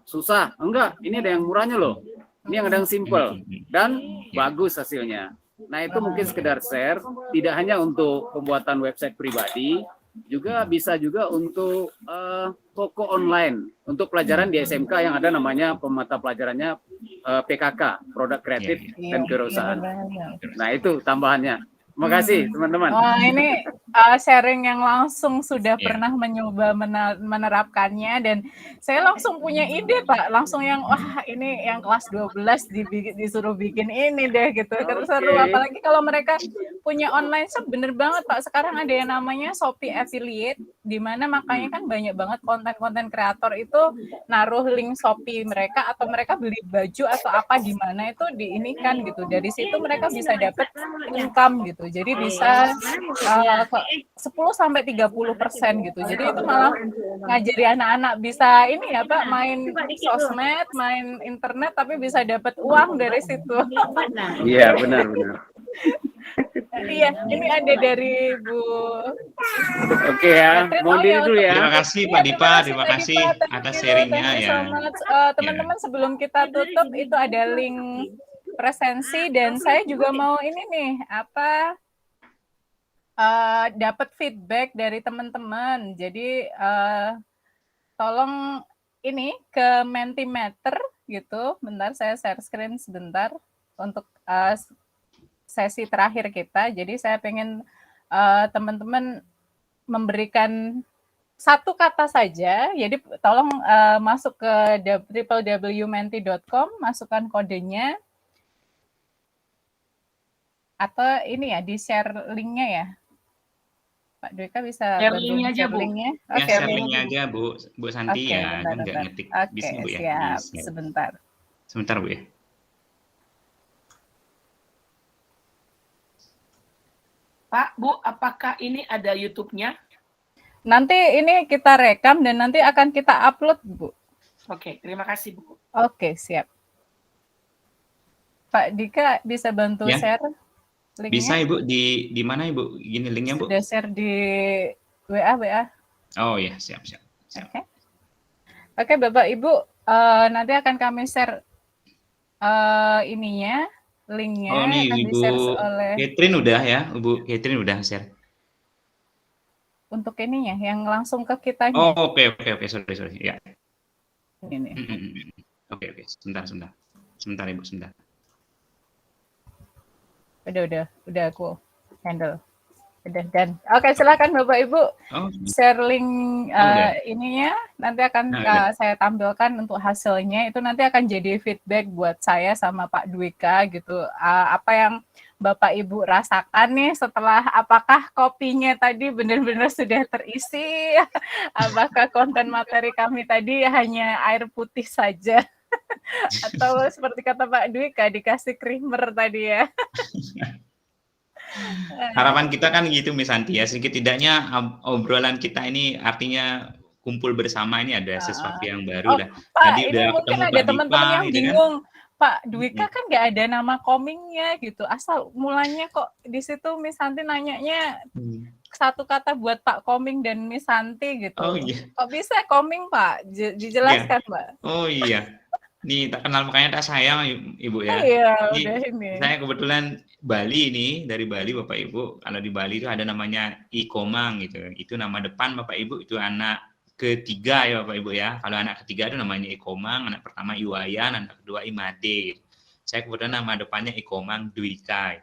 susah. Enggak, ini ada yang murahnya loh. Ini yang ada yang simple dan bagus hasilnya. Nah, itu mungkin sekedar share, tidak hanya untuk pembuatan website pribadi, juga bisa juga untuk toko online, untuk pelajaran di SMK yang ada namanya mata pelajarannya PKK, Produk Kreatif dan Kewirausahaan. Nah, itu tambahannya. Terima kasih, teman-teman. Wah, ini sharing yang langsung sudah pernah mencoba menerapkannya, dan saya langsung punya ide, Pak. Langsung yang, wah ini yang kelas 12 disuruh bikin ini deh gitu. Seru, apalagi kalau mereka punya online shop, bener banget, Pak. Sekarang ada yang namanya Shopee Affiliate, di mana makanya kan banyak banget konten-konten kreator itu naruh link Shopee mereka, atau mereka beli baju atau apa di mana itu diinikan gitu. Dari situ mereka bisa dapat income gitu. Jadi bisa 10-30% gitu. Jadi itu malah ngajari anak-anak bisa ini ya Pak, main sosmed, main internet, tapi bisa dapat uang dari situ. Iya, benar-benar. Iya, ini ada dari Bu. Oke ya, mau diri dulu ya. Terima kasih Pak Dipa, terima kasih atas sharingnya ya. Teman-teman, sebelum kita tutup itu ada link presensi, dan saya juga mau ini nih dapat feedback dari teman-teman. Jadi tolong ini ke Mentimeter gitu. Bentar, saya share screen sebentar untuk sesi terakhir kita. Jadi saya pengen teman-teman memberikan satu kata saja. Jadi tolong masuk ke www.menti.com, masukkan kodenya. Atau ini ya, di-share linknya ya. Pak Dwika bisa share linknya aja, Bu. linknya? Ya, share linknya aja, Bu Santi ya. Kan nggak ngetik di sini, Bu ya. Siap. Sebentar. Sebentar, Bu ya. Pak, Bu, apakah ini ada YouTube-nya? Nanti ini kita rekam dan nanti akan kita upload, Bu. Oke, terima kasih, Bu. Oke, siap. Pak Dika bisa bantu share linknya? Bisa Ibu, di mana Ibu? Gini linknya Bu? Sudah share di WA. Oh ya, siap. Oke, Bapak Ibu, nanti akan kami share ininya, linknya. Oh ini akan Ibu oleh... Catherine udah ya, Ibu Catherine udah share. Untuk ininya, yang langsung ke kitanya. Oh oke, sorry ya. Ini. Oke, sebentar Ibu, sebentar. Udah aku handle. Udah, dan oke, silakan Bapak Ibu share link ininya, nanti akan saya tampilkan untuk hasilnya. Itu nanti akan jadi feedback buat saya sama Pak Dwika gitu. Apa yang Bapak Ibu rasakan nih setelah, apakah kopinya tadi benar-benar sudah terisi, apakah konten materi kami tadi hanya air putih saja, atau seperti kata Pak Dwika dikasih creamer tadi ya. Harapan kita kan gitu Miss Santi ya, sedikit tidaknya obrolan kita ini artinya kumpul bersama, ini ada sesuatu yang baru lah. Pak, tadi ini udah mungkin ketemu ada Pak teman-teman Dipa, yang gitu bingung, Pak Dwika kan nggak ada nama komingnya gitu, asal mulanya kok di situ Miss Santi nanyanya satu kata buat Pak Koming dan Miss Santi gitu. Oh iya. Kok bisa Koming Pak? Dijelaskan Pak. Oh iya. Nih tak kenal makanya tak sayang Ibu ya. Iya, udah ini. Saya kebetulan Bali ini, dari Bali Bapak Ibu. Kalau di Bali itu ada namanya Ikomang gitu. Itu nama depan Bapak Ibu, itu anak ketiga ya Bapak Ibu ya. Kalau anak ketiga itu namanya Ikomang, anak pertama Iwayan, anak kedua Imade. Saya kebetulan nama depannya Ikomang Dwika.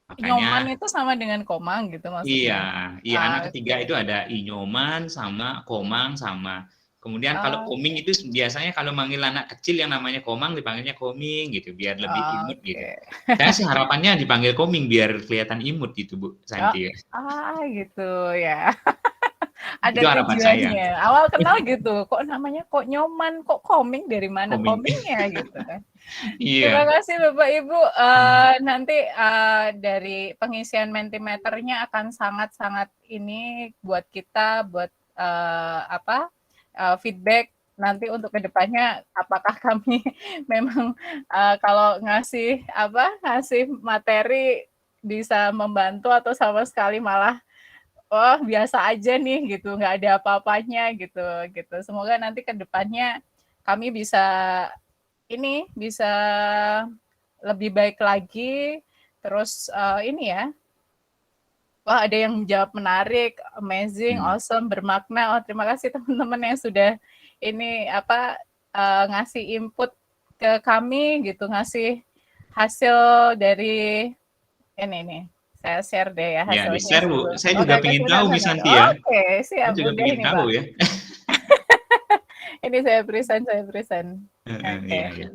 Makanya Inyoman itu sama dengan Komang gitu maksudnya. Iya, anak ketiga itu ada Inyoman sama Komang sama. Kemudian kalau Koming itu biasanya kalau manggil anak kecil yang namanya Komang dipanggilnya Koming gitu, biar lebih imut gitu. Saya sih harapannya dipanggil Koming biar kelihatan imut gitu Bu Santi. Gitu ya. Ada itu harapan tujuannya. saya. Awal kenal gitu, kok namanya kok Nyoman, kok Koming, dari mana Komingnya gitu kan. Iya. Terima kasih Bapak Ibu. Nanti dari pengisian Mentimeternya akan sangat-sangat ini buat kita, buat feedback nanti untuk kedepannya, apakah kami memang kalau ngasih materi bisa membantu atau sama sekali malah biasa aja nih gitu, nggak ada apa-apanya gitu. Semoga nanti kedepannya kami bisa lebih baik lagi, Terus ini ya, wah ada yang jawab menarik, amazing, awesome, bermakna. Oh terima kasih teman-teman yang sudah ini apa ngasih input ke kami gitu, ngasih hasil dari ini nih. Saya share deh ya Ya, hasilnya di-share, Bu. sebelum. Saya Oke, juga oke, pengen sebentar, tahu, Miss sebentar. Santi ya. Oke, Saya siap. juga Udah pengen ini, tahu Pak. ya. Ini saya present, saya present. Oke. Iya, iya.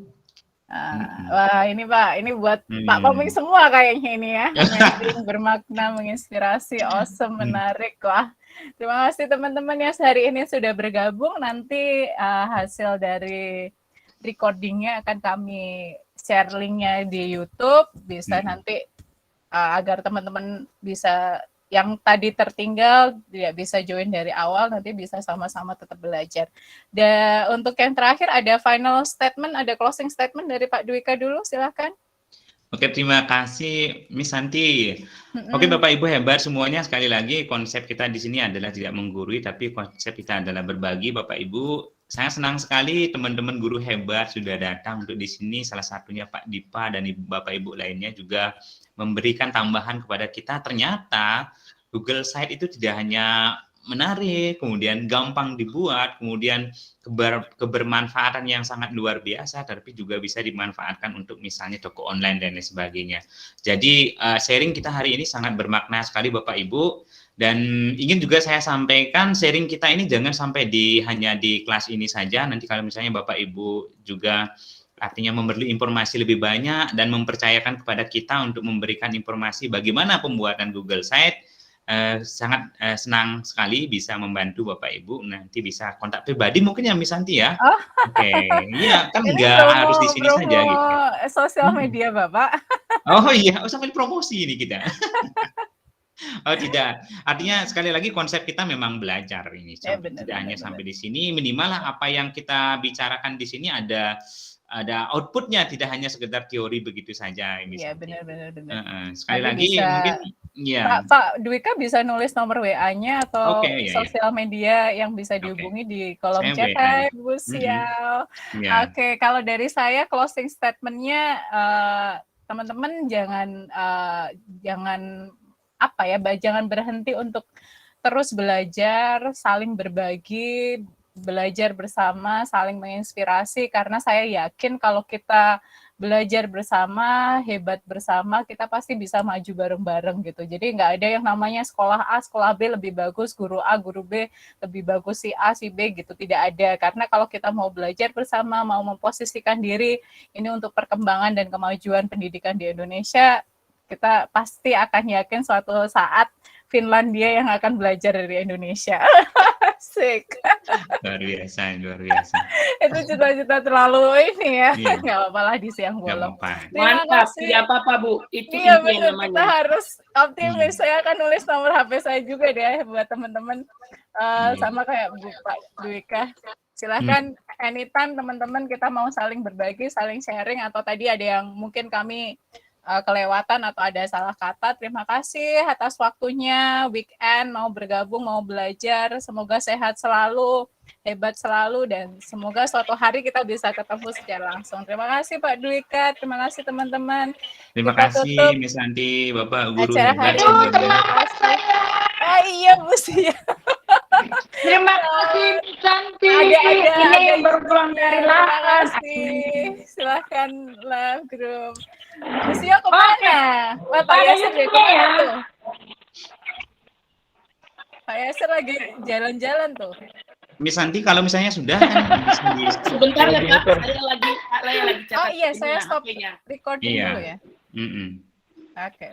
Wah, ini Pak, ini buat Pak Koming semua kayaknya ini ya. Amazing, bermakna, menginspirasi, awesome, menarik. Wah, terima kasih teman-teman yang hari ini sudah bergabung. Nanti hasil dari recordingnya akan kami share linknya di YouTube. Bisa nanti agar teman-teman bisa yang tadi tertinggal tidak bisa join dari awal, nanti bisa sama-sama tetap belajar. Dan untuk yang terakhir ada final statement, ada closing statement dari Pak Dwika dulu, silahkan. Oke, terima kasih Miss Santi. Oke, Bapak Ibu hebat semuanya. Sekali lagi konsep kita di sini adalah tidak menggurui, tapi konsep kita adalah berbagi. Bapak Ibu, saya senang sekali teman-teman guru hebat sudah datang untuk di sini. Salah satunya Pak Dipa dan Bapak Ibu lainnya juga memberikan tambahan kepada kita. Ternyata Google Site itu tidak hanya menarik, kemudian gampang dibuat, kemudian kebermanfaatan yang sangat luar biasa, tapi juga bisa dimanfaatkan untuk misalnya toko online dan lain sebagainya. Jadi sharing kita hari ini sangat bermakna sekali Bapak Ibu, dan ingin juga saya sampaikan sharing kita ini jangan sampai hanya di kelas ini saja. Nanti kalau misalnya Bapak Ibu juga artinya memerlukan informasi lebih banyak dan mempercayakan kepada kita untuk memberikan informasi bagaimana pembuatan Google Site, sangat senang sekali bisa membantu Bapak Ibu. Nanti bisa kontak pribadi mungkin ya Miss Santi ya. Oke, iya kan nggak harus di sini saja gitu. Sosial media Bapak. Oh iya, sampai promosi ini kita. Oh tidak, artinya sekali lagi konsep kita memang belajar ini, tidak hanya sampai di sini. Minimal apa yang kita bicarakan di sini ada outputnya, tidak hanya sekedar teori begitu saja. Iya benar. Sekali nanti lagi bisa, mungkin ya. Pak Dwika bisa nulis nomor WA-nya atau sosial media yang bisa dihubungi di kolom chat. Hai Bu Sial. Oke, kalau dari saya closing statement-nya teman-teman jangan jangan berhenti untuk terus belajar, saling berbagi, belajar bersama, saling menginspirasi, karena saya yakin kalau kita belajar bersama, hebat bersama, kita pasti bisa maju bareng-bareng gitu. Jadi nggak ada yang namanya sekolah A, sekolah B lebih bagus, guru A, guru B lebih bagus, si A, si B gitu. Tidak ada, karena kalau kita mau belajar bersama, mau memposisikan diri ini untuk perkembangan dan kemajuan pendidikan di Indonesia, kita pasti akan yakin suatu saat Finlandia yang akan belajar dari Indonesia. Asik. Luar biasa. Itu cita-cita terlalu ini ya. Nggak apa-apa lah di siang bolong. Mantap, tidak apa-apa Bu. Itu iya benar, namanya. Kita harus optimis. Saya akan nulis nomor HP saya juga deh buat teman-teman. Sama kayak Bu Pak Dwika. Silahkan anytime teman-teman kita mau saling berbagi, saling sharing, atau tadi ada yang mungkin kami kelewatan atau ada salah kata, terima kasih atas waktunya, weekend mau bergabung, mau belajar, semoga sehat selalu, hebat selalu, dan semoga suatu hari kita bisa ketemu secara langsung. Terima kasih Pak Dwika, terima kasih teman-teman. Terima kasih Miss Santi, Bapak Guru hebat. Terima kasih. Oh iya Bu Sia. Terima kasih Santi. Ada yang baru pulang dari lahan. Silahkan live group. Bu Sia kemana? Wah, Pak Yasir deh kemana tuh? Pak Yasir lagi jalan-jalan tuh. Miss Santi kalau misalnya sudah kan sebentar ya Kak, saya lagi catat. Oh iya, saya stop recording dulu ya. Oke.